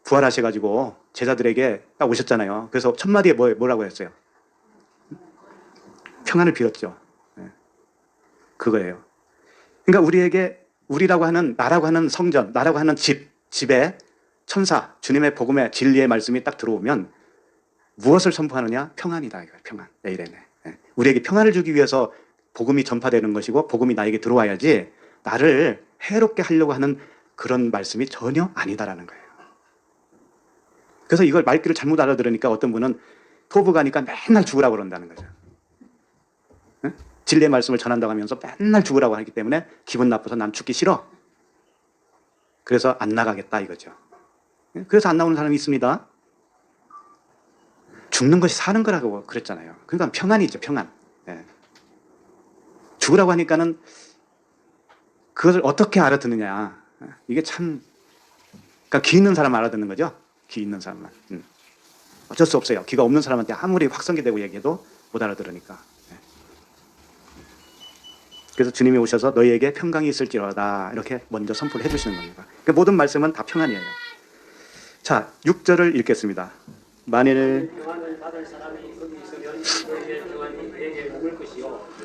부활하셔가지고 제자들에게 딱 오셨잖아요. 그래서 첫 마디에 뭐라고 했어요? 평안을 빌었죠. 그거예요. 그러니까 우리라고 하는 나라고 하는 성전, 나라고 하는 집에 천사, 주님의 복음의 진리의 말씀이 딱 들어오면 무엇을 선포하느냐? 평안이다. 평안. 에이레네. 우리에게 평안을 주기 위해서 복음이 전파되는 것이고 복음이 나에게 들어와야지 나를 해롭게 하려고 하는 그런 말씀이 전혀 아니다라는 거예요. 그래서 이걸 말귀를 잘못 알아들으니까 어떤 분은 토부 가니까 맨날 죽으라고 그런다는 거죠. 진리의 말씀을 전한다고 하면서 맨날 죽으라고 하기 때문에 기분 나빠서 난 죽기 싫어. 그래서 안 나가겠다 이거죠. 그래서 안 나오는 사람이 있습니다. 죽는 것이 사는 거라고 그랬잖아요. 그러니까 평안이죠, 평안. 죽으라고 하니까는 그것을 어떻게 알아듣느냐. 이게 참, 그러니까 귀 있는 사람 알아듣는 거죠. 귀 있는 사람만. 어쩔 수 없어요. 귀가 없는 사람한테 아무리 확성기되고 얘기해도 못 알아들으니까. 그래서 주님이 오셔서 너희에게 평강이 있을지어다 이렇게 먼저 선포를 해주시는 겁니다. 그러니까 모든 말씀은 다 평안이에요. 자, 6절을 읽겠습니다. 만일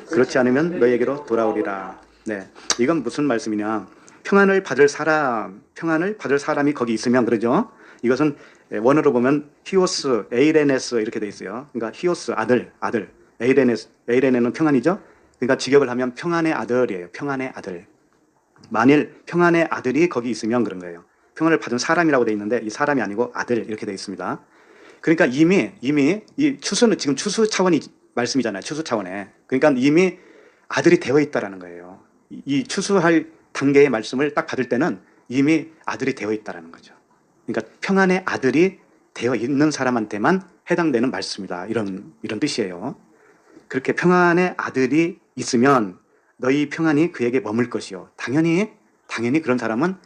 그렇지 않으면 너희에게로 돌아오리라. 네, 이건 무슨 말씀이냐? 평안을 받을 사람이 거기 있으면 그러죠. 이것은 원어로 보면 히오스, 에이레네스 이렇게 돼 있어요. 그러니까 히오스 아들, 에이레네는 평안이죠. 그러니까 직역을 하면 평안의 아들이에요. 평안의 아들. 만일 평안의 아들이 거기 있으면 그런 거예요. 평안을 받은 사람이라고 돼 있는데 이 사람이 아니고 아들 이렇게 돼 있습니다. 그러니까 이미 이 추수는 지금 추수 차원이 말씀이잖아요. 추수 차원에. 그러니까 이미 아들이 되어 있다라는 거예요. 이 추수할 단계의 말씀을 딱 받을 때는 이미 아들이 되어 있다라는 거죠. 그러니까 평안의 아들이 되어 있는 사람한테만 해당되는 말씀이다. 이런 뜻이에요. 그렇게 평안의 아들이 있으면 너희 평안이 그에게 머물 것이요. 당연히 그런 사람은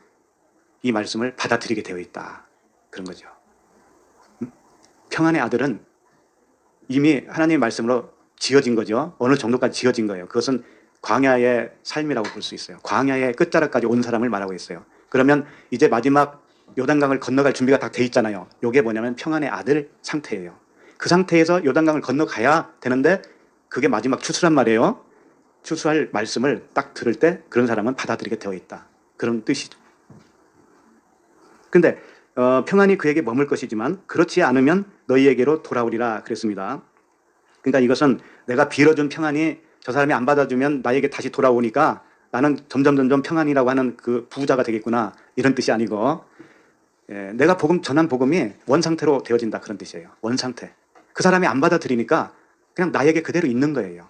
이 말씀을 받아들이게 되어 있다. 그런 거죠. 평안의 아들은 이미 하나님의 말씀으로 지어진 거죠. 어느 정도까지 지어진 거예요. 그것은 광야의 삶이라고 볼 수 있어요. 광야의 끝자락까지 온 사람을 말하고 있어요. 그러면 이제 마지막 요단강을 건너갈 준비가 다 돼 있잖아요. 이게 뭐냐면 평안의 아들 상태예요. 그 상태에서 요단강을 건너가야 되는데 그게 마지막 추수란 말이에요. 추수할 말씀을 딱 들을 때 그런 사람은 받아들이게 되어 있다. 그런 뜻이죠. 근데 평안이 그에게 머물 것이지만 그렇지 않으면 너희에게로 돌아오리라 그랬습니다. 그러니까 이것은 내가 빌어준 평안이 저 사람이 안 받아주면 나에게 다시 돌아오니까 나는 점점 평안이라고 하는 그 부자가 되겠구나 이런 뜻이 아니고, 내가 전한 복음이 원상태로 되어진다 그런 뜻이에요. 원상태. 그 사람이 안 받아들이니까 그냥 나에게 그대로 있는 거예요.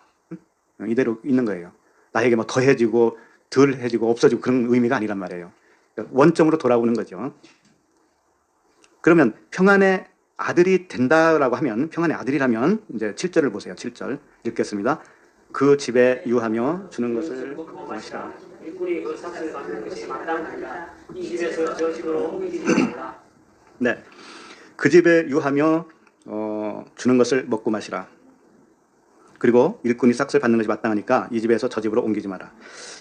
이대로 있는 거예요. 나에게 뭐 더해지고 덜해지고 없어지고 그런 의미가 아니란 말이에요. 원점으로 돌아오는 거죠. 그러면 평안의 아들이 된다라고 하면, 평안의 아들이라면 이제 7절을 보세요. 7절 읽겠습니다. 그 집에 유하며 주는 것을 마시라. 일꾼이 그 삭슬을 받는 것이 마땅하니라. 이 집에서 저 집으로 옮기지 말라. 네, 그 집에 유하며 주는 것을 먹고 마시라. 그리고 일꾼이 삭슬 받는 것이 마땅하니까 이 집에서 저 집으로 옮기지 마라.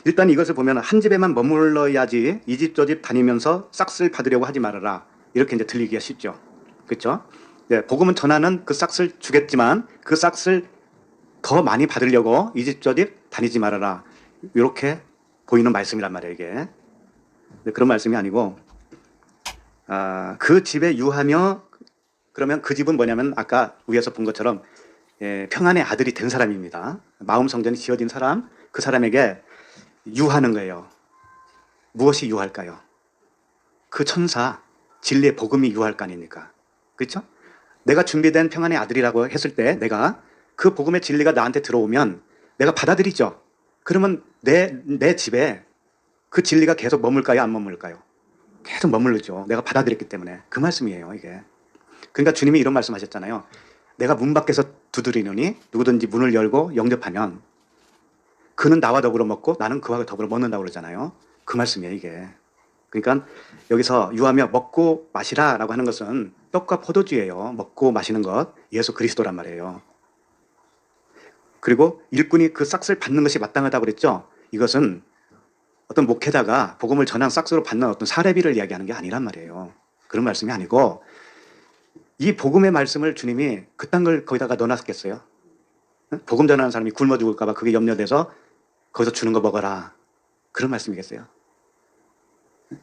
일단 이것을 보면 한 집에만 머물러야지 이 집 저 집 다니면서 싹쓸 받으려고 하지 말아라. 이렇게 이제 들리기가 쉽죠. 그렇죠? 네, 복음은 전하는 그 싹쓸 주겠지만 그 싹쓸 더 많이 받으려고 이 집 저 집 다니지 말아라. 이렇게 보이는 말씀이란 말이에요, 이게. 네, 그런 말씀이 아니고, 그 집에 유하며, 그러면 그 집은 뭐냐면 아까 위에서 본 것처럼 평안의 아들이 된 사람입니다. 마음 성전이 지어진 사람, 그 사람에게 유하는 거예요. 무엇이 유할까요? 그 천사, 진리의 복음이 유할 거 아닙니까? 그렇죠? 내가 준비된 평안의 아들이라고 했을 때 내가 그 복음의 진리가 나한테 들어오면 내가 받아들이죠. 그러면 내 집에 그 진리가 계속 머물까요? 안 머물까요? 계속 머물르죠. 내가 받아들였기 때문에. 그 말씀이에요, 이게. 그러니까 주님이 이런 말씀하셨잖아요. 내가 문 밖에서 두드리노니 누구든지 문을 열고 영접하면 그는 나와 더불어 먹고 나는 그와 더불어 먹는다고 그러잖아요. 그 말씀이에요, 이게. 그러니까 여기서 유하며 먹고 마시라라고 하는 것은 떡과 포도주예요. 먹고 마시는 것, 예수 그리스도란 말이에요. 그리고 일꾼이 그 싹스를 받는 것이 마땅하다고 그랬죠. 이것은 어떤 목회자가 복음을 전한 싹스로 받는 어떤 사례비를 이야기하는 게 아니란 말이에요. 그런 말씀이 아니고, 이 복음의 말씀을 주님이 그딴 걸 거기다가 넣어놨겠어요? 복음 전하는 사람이 굶어 죽을까 봐 그게 염려돼서 거기서 주는 거 먹어라. 그런 말씀이겠어요?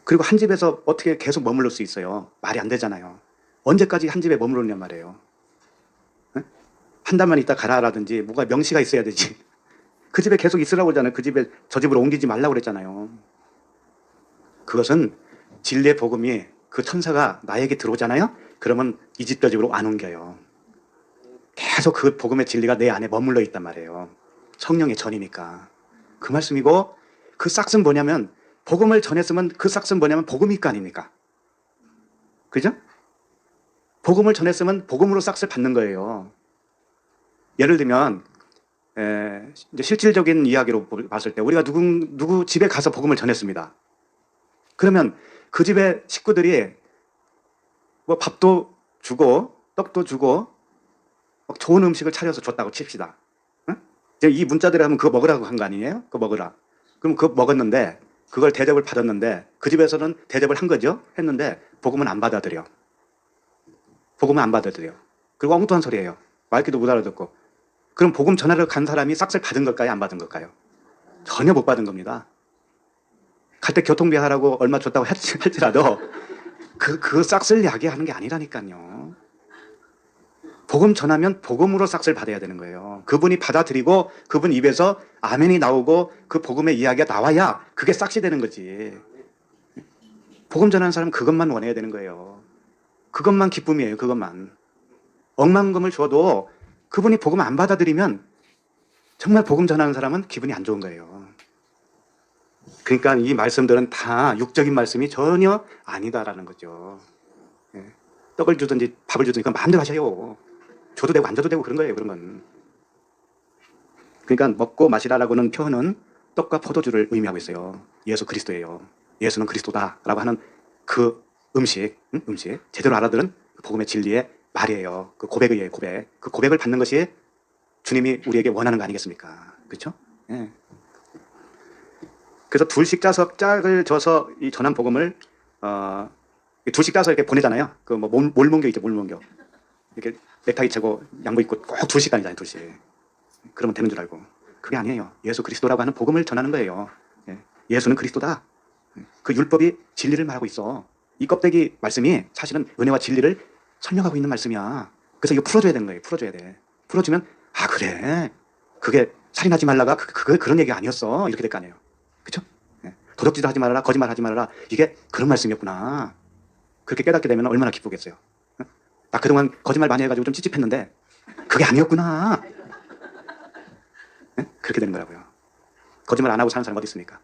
그리고 한 집에서 어떻게 계속 머무를 수 있어요? 말이 안 되잖아요. 언제까지 한 집에 머무르냔 말이에요. 한 달만 있다 가라라든지 뭔가 명시가 있어야 되지. 그 집에 계속 있으라고 그러잖아요. 그 집에 저 집으로 옮기지 말라고 그랬잖아요. 그것은 진리의 복음이 그 천사가 나에게 들어오잖아요. 그러면 이 집 저 집으로 안 옮겨요. 계속 그 복음의 진리가 내 안에 머물러 있단 말이에요. 성령의 전이니까. 그 말씀이고, 그 싹은 뭐냐면 복음을 전했으면 그 싹은 뭐냐면 복음일 거 아닙니까? 그죠? 복음을 전했으면 복음으로 싹을 받는 거예요. 예를 들면 이제 실질적인 이야기로 봤을 때 우리가 누구 집에 가서 복음을 전했습니다. 그러면 그 집의 식구들이 뭐 밥도 주고 떡도 주고 막 좋은 음식을 차려서 줬다고 칩시다. 응? 이제 이 문자들이 하면 그거 먹으라고 한 거 아니에요? 그거 먹으라. 그럼 그거 먹었는데 그걸 대접을 받았는데 그 집에서는 대접을 한 거죠. 했는데 복음은 안 받아들여. 복음은 안 받아들여. 그리고 엉뚱한 소리예요. 말귀도 못 알아듣고. 그럼 복음 전하러 간 사람이 싹을 받은 걸까요? 안 받은 걸까요? 전혀 못 받은 겁니다. 갈 때 교통비 하라고 얼마 줬다고 할지라도 그 싹을 이야기하는 게 아니라니까요. 복음 전하면 복음으로 싹을 받아야 되는 거예요. 그분이 받아들이고 그분 입에서 아멘이 나오고 그 복음의 이야기가 나와야 그게 싹이 되는 거지. 복음 전하는 사람은 그것만 원해야 되는 거예요. 그것만 기쁨이에요. 그것만. 억만금을 줘도 그분이 복음 안 받아들이면 정말 복음 전하는 사람은 기분이 안 좋은 거예요. 그러니까 이 말씀들은 다 육적인 말씀이 전혀 아니다라는 거죠. 떡을 주든지 밥을 주든지 그건 마음대로 하셔요. 줘도 되고 안 줘도 되고 그런 거예요. 그런 건. 그러니까 먹고 마시라라고는 표현은 떡과 포도주를 의미하고 있어요. 예수 그리스도예요. 예수는 그리스도다라고 하는 그 음식 제대로 알아들은 복음의 진리의 말이에요. 그 고백이에요. 고백. 그 고백을 받는 것이 주님이 우리에게 원하는 거 아니겠습니까? 그렇죠? 예. 그래서 둘씩 짜서 짝을 져서 이 전한 복음을 둘씩 짜서 이렇게 보내잖아요. 그 뭐 몰몬교 있죠, 몰몬교. 이렇게 넥타이 채고 양복 입고 꼭 둘씩 다니잖아요, 둘씩. 그러면 되는 줄 알고. 그게 아니에요. 예수 그리스도라고 하는 복음을 전하는 거예요. 예. 예수는 그리스도다. 그 율법이 진리를 말하고 있어. 이 껍데기 말씀이 사실은 은혜와 진리를 설명하고 있는 말씀이야. 그래서 이거 풀어줘야 되는 거예요. 풀어줘야 돼. 풀어주면 아 그래 그게 살인하지 말라가 그런 얘기가 아니었어 이렇게 될 거 아니에요. 그렇죠? 도적질을 하지 말아라, 거짓말하지 말아라, 이게 그런 말씀이었구나. 그렇게 깨닫게 되면 얼마나 기쁘겠어요. 나 그동안 거짓말 많이 해가지고 좀 찝찝했는데 그게 아니었구나. 그렇게 되는 거라고요. 거짓말 안 하고 사는 사람 어디 있습니까?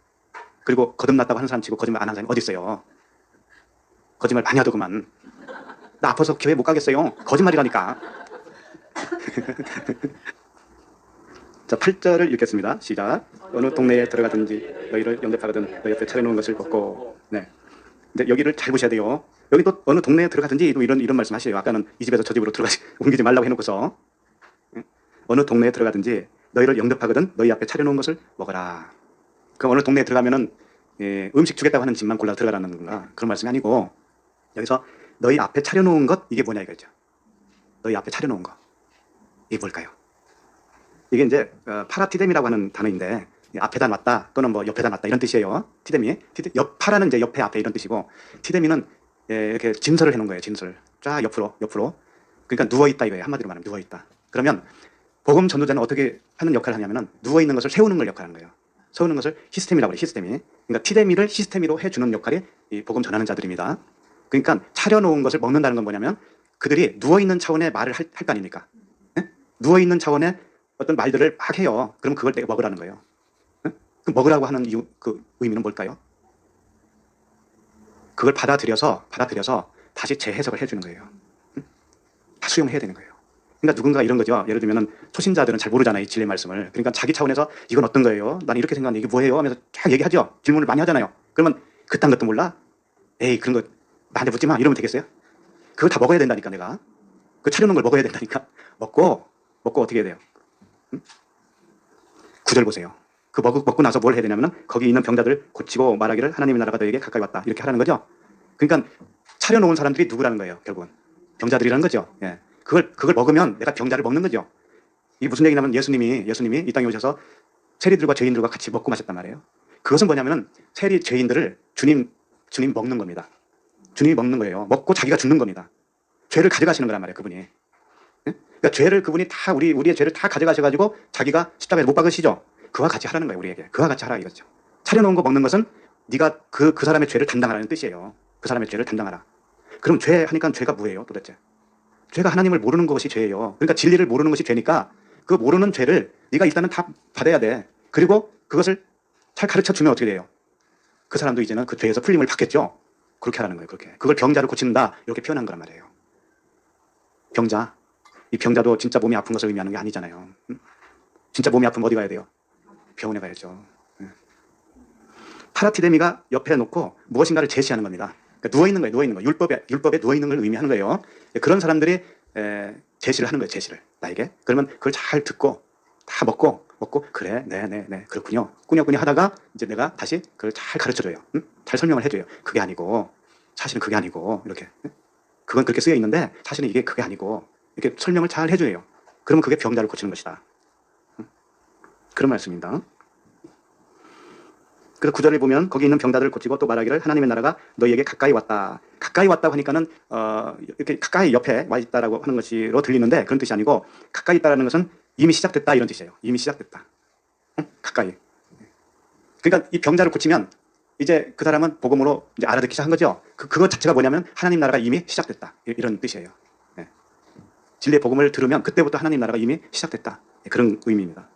그리고 거듭났다고 하는 사람 치고 거짓말 안 하는 사람이 어디 있어요? 거짓말 많이 하더구만. 나 아파서 교회 못 가겠어요. 거짓말이라니까. 자, 8절을 읽겠습니다. 시작. 어느 동네에 들어가든지 너희를 영접하거든 너희 옆에 차려놓은 것을 먹고. 네. 근데 여기를 잘 보셔야 돼요. 여기 또 어느 동네에 들어가든지 또 이런 말씀 하시에요. 아까는 이 집에서 저 집으로 옮기지 말라고 해놓고서 어느 동네에 들어가든지 너희를 영접하거든 너희 앞에 차려놓은 것을 먹어라. 그 어느 동네에 들어가면은 음식 주겠다고 하는 집만 골라 들어가라는 건가? 그런 말씀이 아니고 여기서 너희 앞에 차려놓은 것 이게 뭐냐 이거죠. 너희 앞에 차려놓은 것 이게 뭘까요? 이게 이제 파라티뎀이라고 하는 단어인데 앞에다 놨다 또는 뭐 옆에다 놨다 이런 뜻이에요. 티데미. 파라는 이제 옆에 앞에 이런 뜻이고 티데미는 이렇게 진설을 해놓은 거예요. 진설. 쫙 옆으로. 그러니까 누워있다 이거예요. 한마디로 말하면 누워있다. 그러면 복음 전도자는 어떻게 하는 역할을 하냐면은 누워있는 것을 세우는 걸 역할하는 거예요. 세우는 것을 시스템이라고 그래요. 시스템이. 그러니까 티데미를 시스템으로 해주는 역할이 이 복음 전하는 자들입니다. 그러니까 차려놓은 것을 먹는다는 건 뭐냐면 그들이 누워있는 차원의 말을 할 거 아닙니까? 네? 누워있는 차원의 어떤 말들을 막 해요. 그럼 그걸 내가 먹으라는 거예요. 그 먹으라고 하는 이유, 그 의미는 뭘까요? 그걸 받아들여서 다시 재해석을 해주는 거예요. 다 수용해야 되는 거예요. 그러니까 누군가 이런 거죠. 예를 들면 초신자들은 잘 모르잖아요. 이 진리의 말씀을. 그러니까 자기 차원에서 이건 어떤 거예요? 나는 이렇게 생각하는데 이게 뭐예요? 하면서 쫙 얘기하죠. 질문을 많이 하잖아요. 그러면 그딴 것도 몰라? 에이 그런 거 나한테 묻지 마. 이러면 되겠어요? 그걸 다 먹어야 된다니까 내가. 그 차려놓은 걸 먹어야 된다니까. 먹고 어떻게 해야 돼요? 9절 보세요. 그 먹고 나서 뭘 해야 되냐면 거기 있는 병자들 고치고 말하기를 하나님의 나라가 너에게 가까이 왔다. 이렇게 하라는 거죠. 그러니까 차려놓은 사람들이 누구라는 거예요. 결국은. 병자들이라는 거죠. 예. 그걸 먹으면 내가 병자를 먹는 거죠. 이게 무슨 얘기냐면 예수님이 이 땅에 오셔서 세리들과 죄인들과 같이 먹고 마셨단 말이에요. 그것은 뭐냐면은 세리 죄인들을 주님 먹는 겁니다. 주님이 먹는 거예요. 먹고 자기가 죽는 겁니다. 죄를 가져가시는 거란 말이에요. 그분이. 예? 그러니까 죄를 그분이 다 우리의 죄를 다 가져가셔가지고 자기가 십자가에 못 박으시죠. 그와 같이 하라는 거예요. 우리에게. 그와 같이 하라 이거죠. 차려놓은 거 먹는 것은 네가 그 사람의 죄를 담당하라는 뜻이에요. 그 사람의 죄를 담당하라. 그럼 죄 하니까 죄가 뭐예요 도대체? 죄가 하나님을 모르는 것이 죄예요. 그러니까 진리를 모르는 것이 죄니까 그 모르는 죄를 네가 일단은 다 받아야 돼. 그리고 그것을 잘 가르쳐주면 어떻게 돼요? 그 사람도 이제는 그 죄에서 풀림을 받겠죠. 그렇게 하라는 거예요. 그렇게. 그걸 병자를 고친다 이렇게 표현한 거란 말이에요. 병자. 이 병자도 진짜 몸이 아픈 것을 의미하는 게 아니잖아요. 진짜 몸이 아프면 어디 가야 돼요? 병원에 가야죠. 파라티데미가 옆에 놓고 무엇인가를 제시하는 겁니다. 그러니까 누워있는 거예요. 율법에 누워있는 걸 의미하는 거예요. 그런 사람들이 제시를 하는 거예요. 제시를 나에게. 그러면 그걸 잘 듣고 다 먹고 그래 네 그렇군요. 꾸녀꾸녀 하다가 이제 내가 다시 그걸 잘 가르쳐줘요. 잘 설명을 해줘요. 그게 아니고 사실은 그게 아니고 이렇게 그건 그렇게 쓰여 있는데 사실은 이게 그게 아니고 이렇게 설명을 잘 해줘요. 그러면 그게 병자를 고치는 것이다. 그런 말씀입니다. 그래서 9절을 보면 거기 있는 병자들을 고치고 또 말하기를 하나님의 나라가 너희에게 가까이 왔다. 가까이 왔다고 하니까는 이렇게 가까이 옆에 와 있다라고 하는 것으로 들리는데 그런 뜻이 아니고 가까이 있다라는 것은 이미 시작됐다 이런 뜻이에요. 이미 시작됐다. 가까이. 그러니까 이 병자를 고치면 이제 그 사람은 복음으로 이제 알아듣기 시작한 거죠. 그것 자체가 뭐냐면 하나님 나라가 이미 시작됐다 이런 뜻이에요. 진리의 복음을 들으면 그때부터 하나님 나라가 이미 시작됐다. 그런 의미입니다.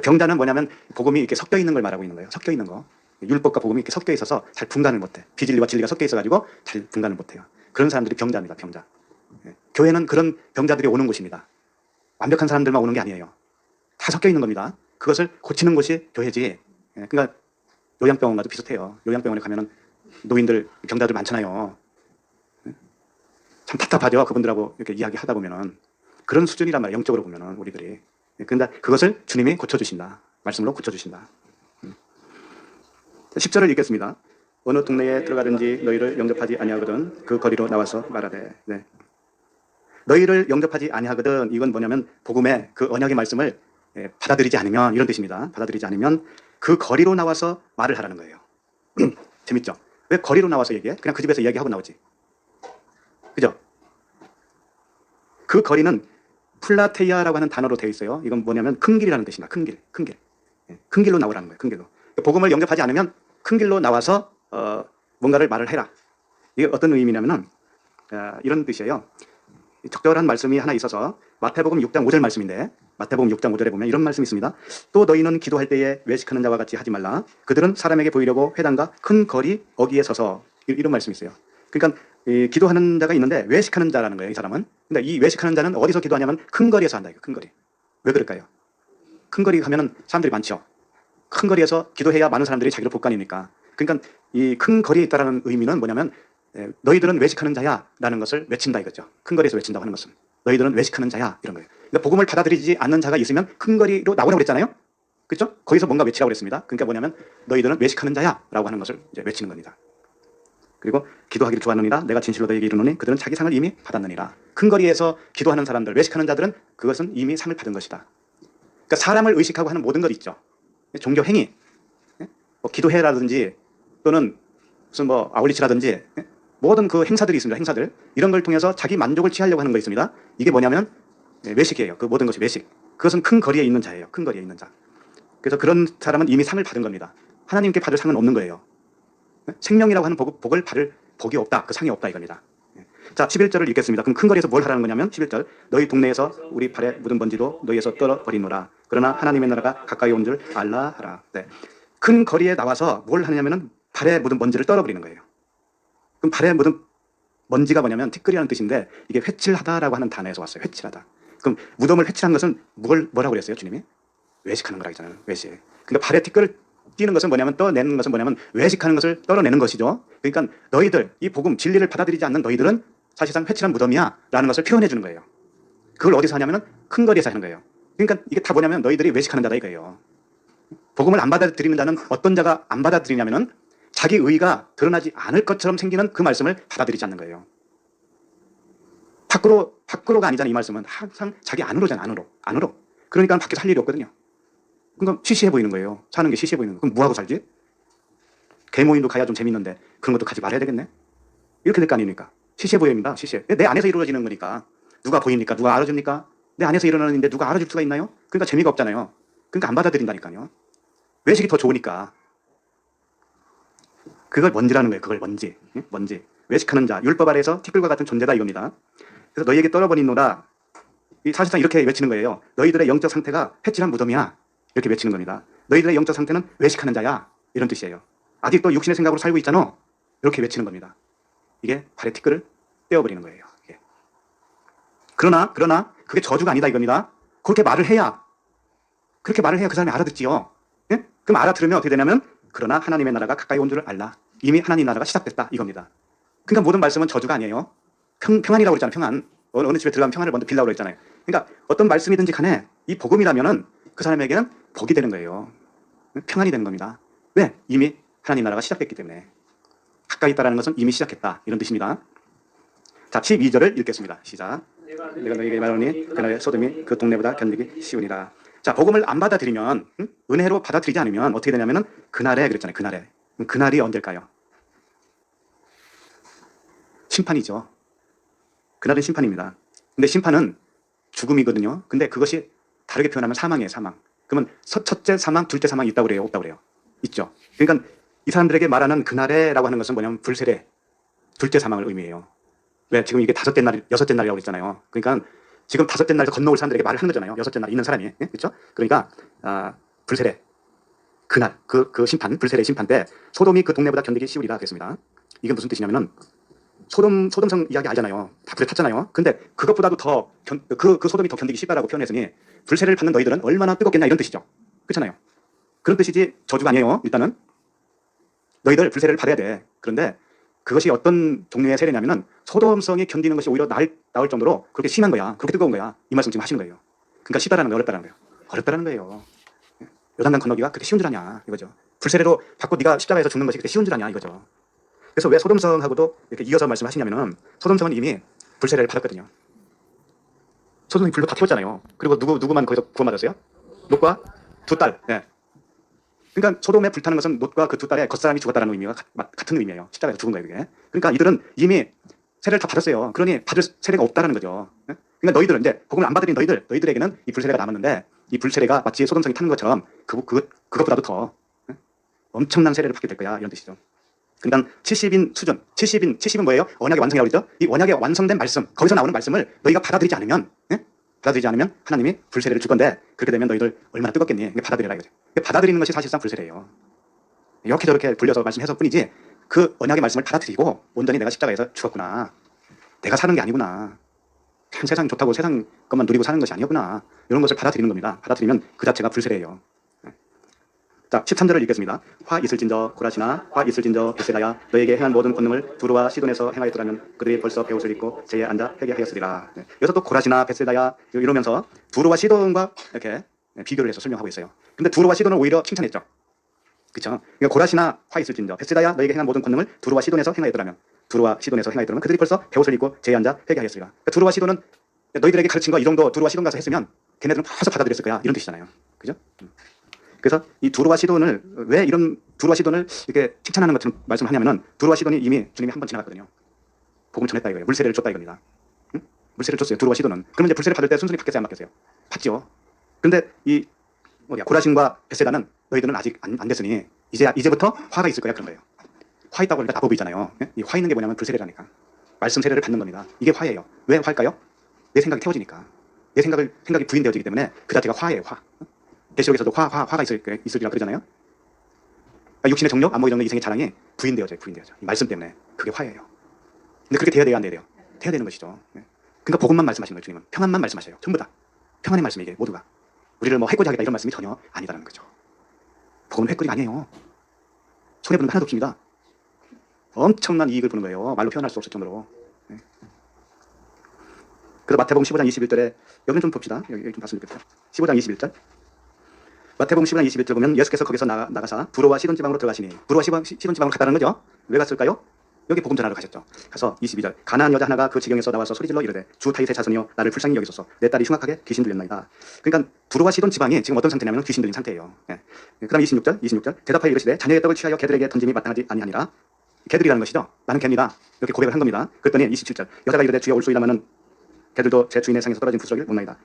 병자는 뭐냐면 복음이 이렇게 섞여 있는 걸 말하고 있는 거예요. 섞여 있는 거. 율법과 복음이 이렇게 섞여 있어서 잘 분간을 못해. 비진리와 진리가 섞여 있어가지고 잘 분간을 못해요. 그런 사람들이 병자입니다. 병자. 교회는 그런 병자들이 오는 곳입니다. 완벽한 사람들만 오는 게 아니에요. 다 섞여 있는 겁니다. 그것을 고치는 곳이 교회지. 그러니까 요양병원과도 비슷해요. 요양병원에 가면은 노인들, 병자들 많잖아요. 참 답답하죠. 그분들하고 이렇게 이야기하다 보면은 그런 수준이란 말이에요. 영적으로 보면은 우리들이. 그런데 그것을 주님이 고쳐주신다. 말씀으로 고쳐주신다. 10절을 읽겠습니다. 어느 동네에 들어가든지 너희를 영접하지 아니하거든 그 거리로 나와서 말하되. 네. 너희를 영접하지 아니하거든 이건 뭐냐면 복음의 그 언약의 말씀을 받아들이지 않으면 이런 뜻입니다. 받아들이지 않으면 그 거리로 나와서 말을 하라는 거예요. 재밌죠? 왜 거리로 나와서 얘기해? 그냥 그 집에서 이야기하고 나오지. 그죠? 그 거리는 플라테이아라고 하는 단어로 되어 있어요. 이건 뭐냐면 큰 길이라는 뜻입니다. 큰 길, 큰 길. 예, 큰 길로 나오라는 거예요. 큰 길로. 복음을 영접하지 않으면 큰 길로 나와서 뭔가를 말을 해라. 이게 어떤 의미냐면은 이런 뜻이에요. 적절한 말씀이 하나 있어서 마태복음 6장 5절 말씀인데 마태복음 6장 5절에 보면 이런 말씀이 있습니다. 또 너희는 기도할 때에 외식하는 자와 같이 하지 말라. 그들은 사람에게 보이려고 회당과 큰 거리 어귀에 서서 이런 말씀이 있어요. 그러니까 이 기도하는 자가 있는데 외식하는 자라는 거예요. 이 사람은. 근데 이 외식하는 자는 어디서 기도하냐면 큰 거리에서 한다. 이거 큰 거리. 왜 그럴까요? 큰 거리 가면은 사람들이 많죠. 큰 거리에서 기도해야 많은 사람들이 자기를 볼 거 아닙니까? 그러니까 이 큰 거리에 있다라는 의미는 뭐냐면 너희들은 외식하는 자야라는 것을 외친다 이거죠. 큰 거리에서 외친다고 하는 것은 너희들은 외식하는 자야 이런 거예요. 그러니까 복음을 받아들이지 않는 자가 있으면 큰 거리로 나오라고 그랬잖아요. 그렇죠? 거기서 뭔가 외치라고 그랬습니다. 그러니까 뭐냐면 너희들은 외식하는 자야라고 하는 것을 이제 외치는 겁니다. 그리고 기도하기를 좋아하느니라 내가 진실로 너희에게 이르노니 그들은 자기 상을 이미 받았느니라. 큰 거리에서 기도하는 사람들, 외식하는 자들은 그것은 이미 상을 받은 것이다. 그러니까 사람을 의식하고 하는 모든 것 있죠. 종교 행위, 뭐 기도회라든지 또는 무슨 뭐 아울리치라든지 모든 그 행사들이 있습니다. 행사들 이런 걸 통해서 자기 만족을 취하려고 하는 거 있습니다. 이게 뭐냐면 외식이에요. 그 모든 것이 외식. 그것은 큰 거리에 있는 자예요. 큰 거리에 있는 자. 그래서 그런 사람은 이미 상을 받은 겁니다. 하나님께 받을 상은 없는 거예요. 생명이라고 하는 복을 받을 복이 없다. 그 상이 없다 이겁니다. 자, 11절을 읽겠습니다. 그럼 큰 거리에서 뭘 하라는 거냐면 11절 너희 동네에서 우리 발에 묻은 먼지도 너희에서 떨어버리노라. 그러나 하나님의 나라가 가까이 온 줄 알라 하라. 네. 큰 거리에 나와서 뭘 하냐면은 발에 묻은 먼지를 떨어버리는 거예요. 그럼 발에 묻은 먼지가 뭐냐면 티끌이라는 뜻인데 이게 회칠하다라고 하는 단어에서 왔어요. 회칠하다. 그럼 무덤을 회칠한 것은 뭐라고 그랬어요, 주님이? 외식하는 거라 했잖아요. 외식. 그러니까 발에 티끌을 띄는 것은 뭐냐면 떠내는 것은 뭐냐면 외식하는 것을 떨어내는 것이죠. 그러니까 너희들 이 복음 진리를 받아들이지 않는 너희들은 사실상 회칠한 무덤이야 라는 것을 표현해 주는 거예요. 그걸 어디서 하냐면은 큰 거리에서 하는 거예요. 그러니까 이게 다 뭐냐면 너희들이 외식하는 자다 이거예요. 복음을 안 받아들이는 자는 어떤 자가 안 받아들이냐면은 자기 의가 드러나지 않을 것처럼 생기는 그 말씀을 받아들이지 않는 거예요. 밖으로가 아니잖아요. 이 말씀은 항상 자기 안으로잖아요. 안으로. 그러니까 밖에서 할 일이 없거든요. 그러니까 시시해 보이는 거예요. 사는 게 시시해 보이는 거예요. 그럼 뭐하고 살지? 개모임도 가야 좀 재밌는데 그런 것도 가지 말아야 되겠네. 이렇게 될 거 아닙니까? 시시해 보입니다. 시시해. 내 안에서 이루어지는 거니까. 누가 보입니까? 누가 알아줍니까? 내 안에서 일어나는 일인데 누가 알아줄 수가 있나요? 그러니까 재미가 없잖아요. 그러니까 안 받아들인다니까요. 외식이 더 좋으니까. 그걸 먼지라는 거예요. 그걸 먼지. 먼지. 외식하는 자. 율법 아래에서 티끌과 같은 존재다 이겁니다. 그래서 너희에게 떨어버리노라. 사실상 이렇게 외치는 거예요. 너희들의 영적 상태가 회칠한 무덤이야. 이렇게 외치는 겁니다. 너희들의 영적 상태는 외식하는 자야. 이런 뜻이에요. 아직도 육신의 생각으로 살고 있잖아. 이렇게 외치는 겁니다. 이게 발의 티끌을 떼어버리는 거예요. 이게. 그러나 그게 저주가 아니다 이겁니다. 그렇게 말을 해야 그 사람이 알아듣지요. 예? 그럼 알아들으면 어떻게 되냐면 그러나 하나님의 나라가 가까이 온 줄을 알라. 이미 하나님 나라가 시작됐다 이겁니다. 그러니까 모든 말씀은 저주가 아니에요. 평안이라고 그랬잖아요. 평안. 어느 집에 들어가면 평안을 먼저 빌라고 그랬잖아요. 그러니까 어떤 말씀이든지 간에 이 복음이라면은 그 사람에게는 복이 되는 거예요. 평안이 되는 겁니다. 왜? 이미 하나님 나라가 시작됐기 때문에. 가까이 있다라는 것은 이미 시작했다. 이런 뜻입니다. 자, 12절을 읽겠습니다. 시작. 내가 너희에게 말하노니 그날의 소돔이 그 동네보다 견디기 쉬우니라. 자, 복음을 안 받아들이면 은혜로 받아들이지 않으면 어떻게 되냐면은 그날에 그랬잖아요. 그날에. 그날이 언제일까요? 심판이죠. 그날은 심판입니다. 근데 심판은 죽음이거든요. 근데 그것이 다르게 표현하면 사망이에요. 사망. 그러면 첫째 사망, 둘째 사망이 있다고 그래요? 없다고 그래요? 있죠. 그러니까 이 사람들에게 말하는 그날에라고 하는 것은 뭐냐면 불세례, 둘째 사망을 의미해요. 왜? 지금 이게 여섯째 날이라고 그랬잖아요. 그러니까 지금 다섯째 날에서 건너올 사람들에게 말을 하는 거잖아요. 여섯째 날 있는 사람이. 예? 그렇죠? 그러니까 불세례, 그날, 그 심판, 불세례 심판 때 소돔이 그 동네보다 견디기 쉬우리라 그랬습니다. 이게 무슨 뜻이냐면은 소돔성 이야기 알잖아요. 다 불에 탔잖아요. 근데 그것보다도 더 그 소돔이 더 견디기 쉽다라고 표현했으니 불세례를 받는 너희들은 얼마나 뜨겁겠나 이런 뜻이죠. 그렇잖아요. 그런 뜻이지 저주가 아니에요. 일단은 너희들 불세례를 받아야 돼. 그런데 그것이 어떤 종류의 세례냐면은 소돔성이 견디는 것이 오히려 나을 정도로 그렇게 심한 거야. 그렇게 뜨거운 거야. 이 말씀 지금 하시는 거예요. 그러니까 쉽다라는 거예요. 어렵다라는 거예요. 어렵다라는 거예요. 요단강 건너기가 그렇게 쉬운 줄 아냐 이거죠. 불세례로 받고 네가 십자가에서 죽는 것이 그렇게 쉬운 줄 아냐 이거죠. 그래서 왜 소돔성하고도 이렇게 이어서 말씀하시냐면은 소돔성은 이미 불세례를 받았거든요. 소돔이 불로 다 태웠잖아요. 그리고 누구만 거기서 구원받았어요? 롯과 두 딸. 예. 그러니까 소돔에 불타는 것은 롯과 그 두 딸의 겉사람이 죽었다는 의미와 같은 의미예요. 십자가에서 죽은 거예요, 그게. 그러니까 이들은 이미 세례를 다 받았어요. 그러니 받을 세례가 없다라는 거죠. 예? 그러니까 너희들은 이제 복음을 안 받으린 너희들에게는 이 불세례가 남았는데 이 불세례가 마치 소돔성이 타는 것처럼 그것보다도 더 엄청난 세례를 받게 될 거야, 이런 뜻이죠. 그러니까 70인 수준, 70은 뭐예요? 언약의 완성이라고 그러죠. 이 언약의 완성된 말씀, 거기서 나오는 말씀을 너희가 받아들이지 않으면, 예? 받아들이지 않으면 하나님이 불세례를 줄 건데 그렇게 되면 너희들 얼마나 뜨겁겠니? 그러니까 받아들이라 이거죠. 받아들이는 것이 사실상 불세례예요. 이렇게 저렇게 불려서 말씀해서 뿐이지 그 언약의 말씀을 받아들이고 온전히 내가 십자가에서 죽었구나. 내가 사는 게 아니구나. 참 세상이 좋다고 세상 것만 누리고 사는 것이 아니었구나. 이런 것을 받아들이는 겁니다. 받아들이면 그 자체가 불세례예요. 자, 13절을 읽겠습니다. 화 있을진저 고라시나 화 있을진저 벳세다야 너에게 행한 모든 권능을 두루와 시돈에서 행하였더라면 그들이 벌써 배옷을 입고 제에 앉아 회개하였으리라. 여기서 또 고라시나 벳세다야 이러면서 두루와 시돈과 이렇게 비교를 해서 설명하고 있어요. 근데 두루와 시돈을 오히려 칭찬했죠. 그렇죠? 그러니까 고라시나 화 있을진저 벳세다야 너에게 행한 모든 권능을 두루와 시돈에서 행하였더라면 그들이 벌써 배옷을 입고 제에 앉아 회개하였으리라. 그러니까 두루와 시돈은 너희들에게 가르친 거 이 정도 두루와 시돈 가서 했으면 걔네들은 벌써 받아들였을 거야. 이런 뜻이잖아요. 그죠? 그래서 이 두루와 시돈을 왜 이런 두루와 시돈을 이렇게 칭찬하는 것처럼 말씀을 하냐면은 두루와 시돈이 이미 주님이 한 번 지나갔거든요. 복음 전했다 이거예요. 물세례를 줬다 이겁니다. 응? 물세례를 줬어요. 두루와 시돈은. 그러면 이제 물세례 받을 때 순순히 받겠어요, 안 받겠어요? 받죠. 근데 이 고라신과 벳세다는 너희들은 아직 안 됐으니 이제부터 화가 있을 거야 그런 거예요. 화 있다고 하니까 나빠 보이잖아요. 예? 이 화 있는 게 뭐냐면 불세례라니까. 말씀 세례를 받는 겁니다. 이게 화예요. 왜 화일까요? 내 생각이 태워지니까. 내 생각이 부인되어지기 때문에 그 자체가 화예요, 화. 계시록에서도 화가 있으리라 그러잖아요. 그러니까 육신의 정욕, 안목 이런 이 생의 자랑이 부인되어져요. 이 말씀 때문에. 그게 화예요. 근데 그렇게 돼야 돼요, 안 돼야 돼요? 돼야 되는 것이죠. 네. 그러니까 복음만 말씀하시는 거예요, 주님은. 평안만 말씀하셔요. 전부 다. 평안의 말씀이 이게 모두가. 우리를 뭐 해코지 하겠다 이런 말씀이 전혀 아니다라는 거죠. 복음은 해코지가 아니에요. 손해보는 거 하나도 없습니다. 엄청난 이익을 보는 거예요. 말로 표현할 수 없을 정도로. 네. 그래서 마태복음 15장 21절에 여기는 좀 봅시다. 여기 좀 봤으면 좋겠어요. 15장 21절. 마태복음 15장 21절 보면 예수께서 거기서 나가사 두로와 시돈 지방으로 들어가시니 두로와 시돈 지방으로 갔다는 거죠. 왜 갔을까요? 여기 복음 전하러 가셨죠. 가서 22절 가나안 여자 하나가 그 지경에서 나와서 소리질러 이르되 주 다윗의 자손이여 나를 불쌍히 여기소서 내 딸이 흉악하게 귀신 들렸나이다. 그러니까 두로와 시돈 지방이 지금 어떤 상태냐면 귀신 들린 상태예요. 예. 그다음 26절 대답하여 이르시되 자녀의 떡을 취하여 개들에게 던짐이 마땅하지 아니하니라. 개들이라는 것이죠. 나는 개입니다. 이렇게 고백을 한 겁니다. 그랬더니 27절 여자가 이르되 주여 올소이다마는 개들도 제 주인의 상에서 떨어진 부스러기를 못나이다.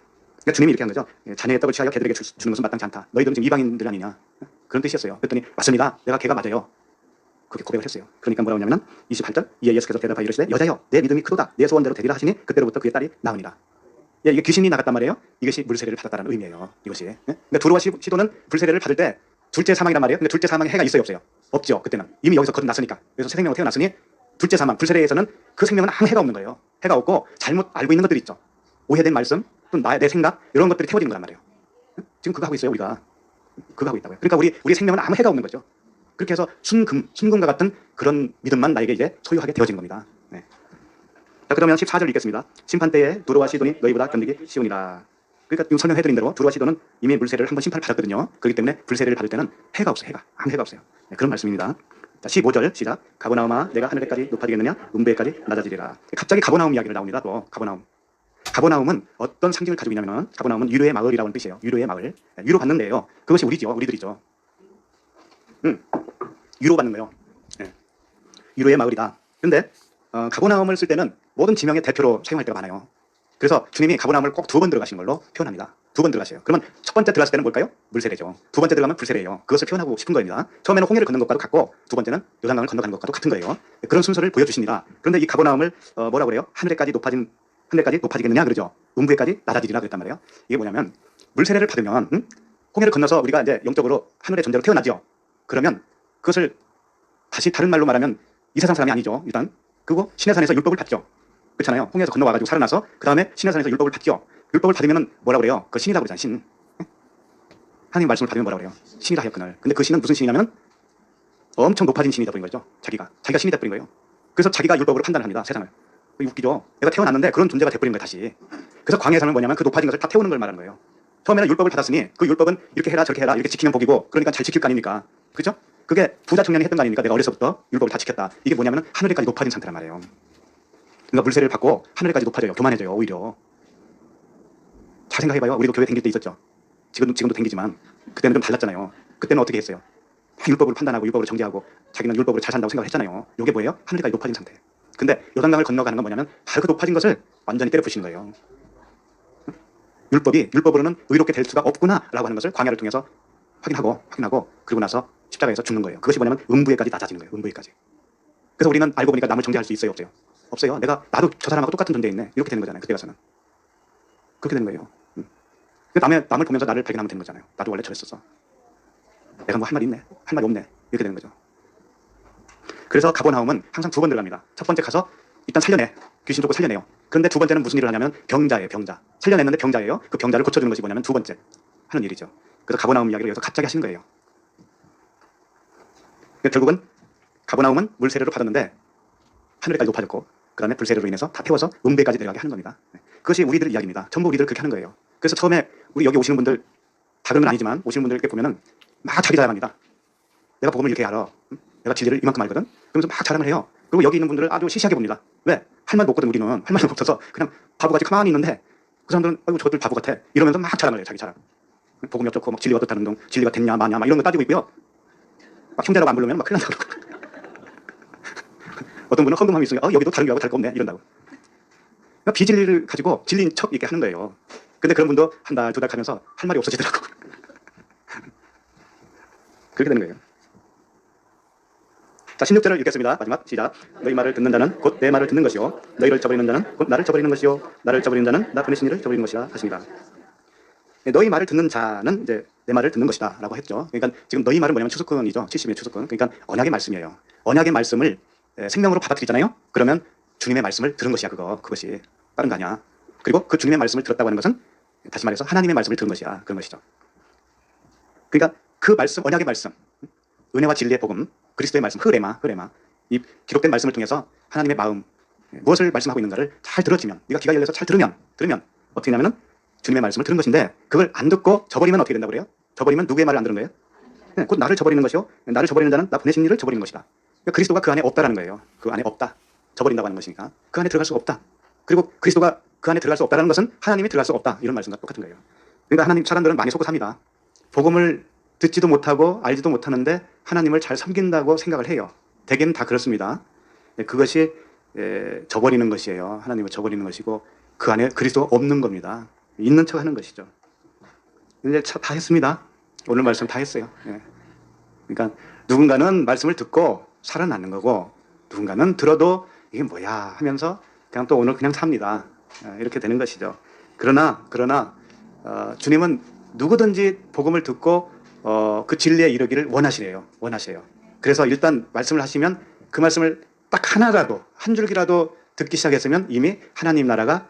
그러니까 주님이 이렇게 한 거죠. 자녀의 떡을 취하여 개들에게 주는 것은 마땅치 않다. 너희들은 지금 이방인들 아니냐. 그런 뜻이었어요. 그랬더니 맞습니다. 내가 개가 맞아요. 그렇게 고백을 했어요. 그러니까 뭐라고 하냐면 28절 이에 예수께서 대답하여 이르시되 여자여 내 믿음이 크도다. 내 소원대로 되리라 하시니 그때로부터 그의 딸이 나으니라. 예, 이게 귀신이 나갔단 말이에요. 이것이 물세례를 받았다는 의미예요. 이것이. 예? 그러니까 두로와 시도는 불세례를 받을 때 둘째 사망이란 말이에요. 근데 둘째 사망에 해가 있어요, 없어요? 없죠. 그때는 이미 여기서 거듭났으니까. 그래서 새 생명으로 태어났으니 둘째 사망 불세례에서는 그 생명은 아무 해가 없는 거예요. 해가 없고 잘못 알고 있는 것들이 있죠. 오해된 말씀, 또 내 생각 이런 것들이 태워지는 거란 말이에요. 지금 그거 하고 있어요, 우리가. 그거 하고 있다고요. 그러니까 우리 생명은 아무 해가 없는 거죠. 그렇게 해서 순금과 같은 그런 믿음만 나에게 이제 소유하게 되어지는 겁니다. 네. 자, 그러면 14절 읽겠습니다. 심판 때에 두로와 시돈이 너희보다 견디기 쉬우니라. 그러니까 지금 설명해드린 대로 두로와 시돈은 이미 물세례를 한번 심판을 받았거든요. 그렇기 때문에 불세례를 받을 때는 해가 없어요. 아무 해가 없어요. 네, 그런 말씀입니다. 자, 15절 시작. 가버나움아 내가 하늘에까지 높아지겠느냐 음부에까지 낮아지리라. 갑자기 가버나움 이야기를 나옵니다. 또 가버나움은 어떤 상징을 가지고 있냐면 가버나움은 위로의 마을이라는 뜻이에요. 위로의 마을. 위로 받는 데예요. 그것이 우리들이죠. 위로 받는 거예요. 네. 위로의 마을이다. 그런데 가버나움을 쓸 때는 모든 지명의 대표로 사용할 때가 많아요. 그래서 주님이 가버나움을 꼭 2번 들어가시는 걸로 표현합니다. 2번 들어가셔요. 그러면 첫 번째 들어갔을 때는 뭘까요? 물세례죠. 두 번째 들어가면 불세례예요. 그것을 표현하고 싶은 겁니다. 처음에는 홍해를 건넌 것과도 같고 두 번째는 요단강을 건너가는 것과도 같은 거예요. 그런 순서를 보여주십니다. 그런데 이 가버나움을 뭐라고 그래요? 하늘에까지 높아지겠느냐 그러죠. 음부에까지 낮아지리라 그랬단 말이에요. 이게 뭐냐면 물세례를 받으면 홍해를 건너서 우리가 이제 영적으로 하늘의 존재로 태어나죠. 그러면 그것을 다시 다른 말로 말하면 이 세상 사람이 아니죠. 일단 그리고 신의 산에서 율법을 받죠. 그렇잖아요. 홍해에서 건너와가지고 살아나서 그 다음에 신의 산에서 율법을 받죠. 율법을 받으면 뭐라고 그래요? 그 신이라고 그러잖아요. 신. 하나님 말씀을 받으면 뭐라고 그래요? 신이라 하였거늘. 근데 그 신은 무슨 신이냐면 엄청 높아진 신이 되어버린 거죠. 자기가 신이 되어버린 거예요. 그래서 자기가 율법으로 판단을 합니다. 세상을. 웃기죠. 내가 태어났는데 그런 존재가 돼버린 거예요. 다시. 그래서 광야에서는 뭐냐면 그 높아진 것을 다 태우는 걸 말하는 거예요. 처음에는 율법을 받았으니 그 율법은 이렇게 해라 저렇게 해라 이렇게 지키면 복이고 그러니까 잘 지킬 거 아닙니까? 그렇죠? 그게 부자 청년이 했던 거 아닙니까? 내가 어려서부터 율법을 다 지켰다. 이게 뭐냐면 하늘에까지 높아진 상태란 말이에요. 그러니까 물세례를 받고 하늘에까지 높아져요. 교만해져요. 오히려. 잘 생각해봐요. 우리도 교회 다닐 때 있었죠. 지금도 다니지만 그때는 좀 달랐잖아요. 그때는 어떻게 했어요? 율법으로 판단하고 율법으로 정죄하고 자기는 율법으로 잘 산다고 생각을 했잖아요. 이게 뭐예요? 하늘까지 높아진 상태. 근데 요단강을 건너가는 건 뭐냐면 바로 그 높아진 것을 완전히 때려 부시는 거예요. 율법으로는 의롭게 될 수가 없구나라고 하는 것을 광야를 통해서 확인하고 그리고 나서 십자가에서 죽는 거예요. 그것이 뭐냐면 음부에까지 낮아지는 거예요. 음부에까지. 그래서 우리는 알고 보니까 남을 정죄할 수 있어요, 없어요? 없어요. 나도 저 사람하고 똑같은 존재있네. 이렇게 되는 거잖아요. 그때 가서는. 그렇게 되는 거예요. 남을 보면서 나를 발견하면 되는 거잖아요. 나도 원래 저랬었어. 내가 뭐 할 말이 있네, 할 말이 없네. 이렇게 되는 거죠. 그래서 가버나움은 항상 두 번 들어갑니다. 첫 번째 가서 일단 살려내. 귀신 쫓고 살려내요. 그런데 두 번째는 무슨 일을 하냐면 병자예요. 병자. 살려냈는데 병자예요. 그 병자를 고쳐주는 것이 뭐냐면 두 번째 하는 일이죠. 그래서 가버나움 이야기를 여기서 갑자기 하시는 거예요. 그러니까 결국은 가버나움은 물세례로 받았는데 하늘까지 높아졌고 그 다음에 불세례로 인해서 다 태워서 음배까지 내려가게 하는 겁니다. 그것이 우리들 이야기입니다. 전부 우리들 그렇게 하는 거예요. 그래서 처음에 우리 여기 오시는 분들 다 그런 건 아니지만 오시는 분들 이렇게 보면은 막 자기 자랑합니다. 내가 복음을 이렇게 알아. 내가 진리를 이만큼 알거든. 그러면서 막 자랑을 해요. 그리고 여기 있는 분들을 아주 시시하게 봅니다. 왜? 할 말도 없거든. 우리는 할 말도 없어서 그냥 바보같이 가만히 있는데 그 사람들은 아이고 저들 바보 같아 이러면서 막 자랑을 해요. 자기 자랑. 복음이 어떻고 막 진리가 어떻다는 둥 진리가 됐냐 마냐 막 이런 거 따지고 있고요. 막 형제라고 안 부르면 막 큰일 난다고 그러고. 어떤 분은 헌금함이 있으니까 여기도 다른 거하고 다를 거 없네 이런다고. 그러니까 비진리를 가지고 진리인 척 이렇게 하는 거예요. 근데 그런 분도 한 달, 두 달 가면서 할 말이 없어지더라고. 그렇게 되는 거예요. 자, 16절을 읽겠습니다. 마지막 시작. 너희 말을 듣는 자는 곧 내 말을 듣는 것이요 너희를 저버리는 자는 곧 나를 저버리는 것이요 나를 저버리는 자는 나 보내신 이를 저버리는 것이라 하십니다. 너희 말을 듣는 자는 이제 내 말을 듣는 것이다 라고 했죠. 그러니까 지금 너희 말은 뭐냐면 추수꾼이죠. 70의 추수꾼. 그러니까 언약의 말씀이에요. 언약의 말씀을 생명으로 받아들이잖아요. 그러면 주님의 말씀을 들은 것이야. 그것이 다른 거 아니야. 그리고 그 주님의 말씀을 들었다고 하는 것은 다시 말해서 하나님의 말씀을 들은 것이야. 그런 것이죠. 그러니까 그 말씀, 언약의 말씀, 은혜와 진리의 복음, 그리스도의 말씀, 흐레마, 이 기록된 말씀을 통해서 하나님의 마음, 무엇을 말씀하고 있는가를 잘 들어지면, 네가 귀가 열려서 잘 들으면 어떻게 하냐면은 주님의 말씀을 들은 것인데 그걸 안 듣고 저버리면 어떻게 된다고 그래요? 저버리면 누구의 말을 안 들은 거예요? 곧 나를 저버리는 것이요 나를 저버리는 자는 나 보내신 이를 저버리는 것이다. 그러니까 그리스도가 그 안에 없다라는 거예요. 그 안에 없다. 저버린다고 하는 것이니까 그 안에 들어갈 수가 없다. 그리고 그리스도가 그 안에 들어갈 수 없다는 것은 하나님이 들어갈 수 없다. 이런 말씀과 똑같은 거예요. 그러니까 하나님 사람들은 많이 속고 삽니다. 복음을 듣지도 못하고 알지도 못하는데 하나님을 잘 섬긴다고 생각을 해요. 대개는 다 그렇습니다. 그것이 저버리는 것이에요. 하나님을 저버리는 것이고 그 안에 그리스도가 없는 겁니다. 있는 척 하는 것이죠. 이제 다 했습니다. 오늘 말씀 다 했어요. 그러니까 누군가는 말씀을 듣고 살아나는 거고 누군가는 들어도 이게 뭐야 하면서 그냥 또 오늘 그냥 삽니다. 이렇게 되는 것이죠. 그러나 주님은 누구든지 복음을 듣고 그 진리에 이르기를 원하시래요. 그래서 일단 말씀을 하시면 그 말씀을 딱 하나라도 한 줄기라도 듣기 시작했으면 이미 하나님 나라가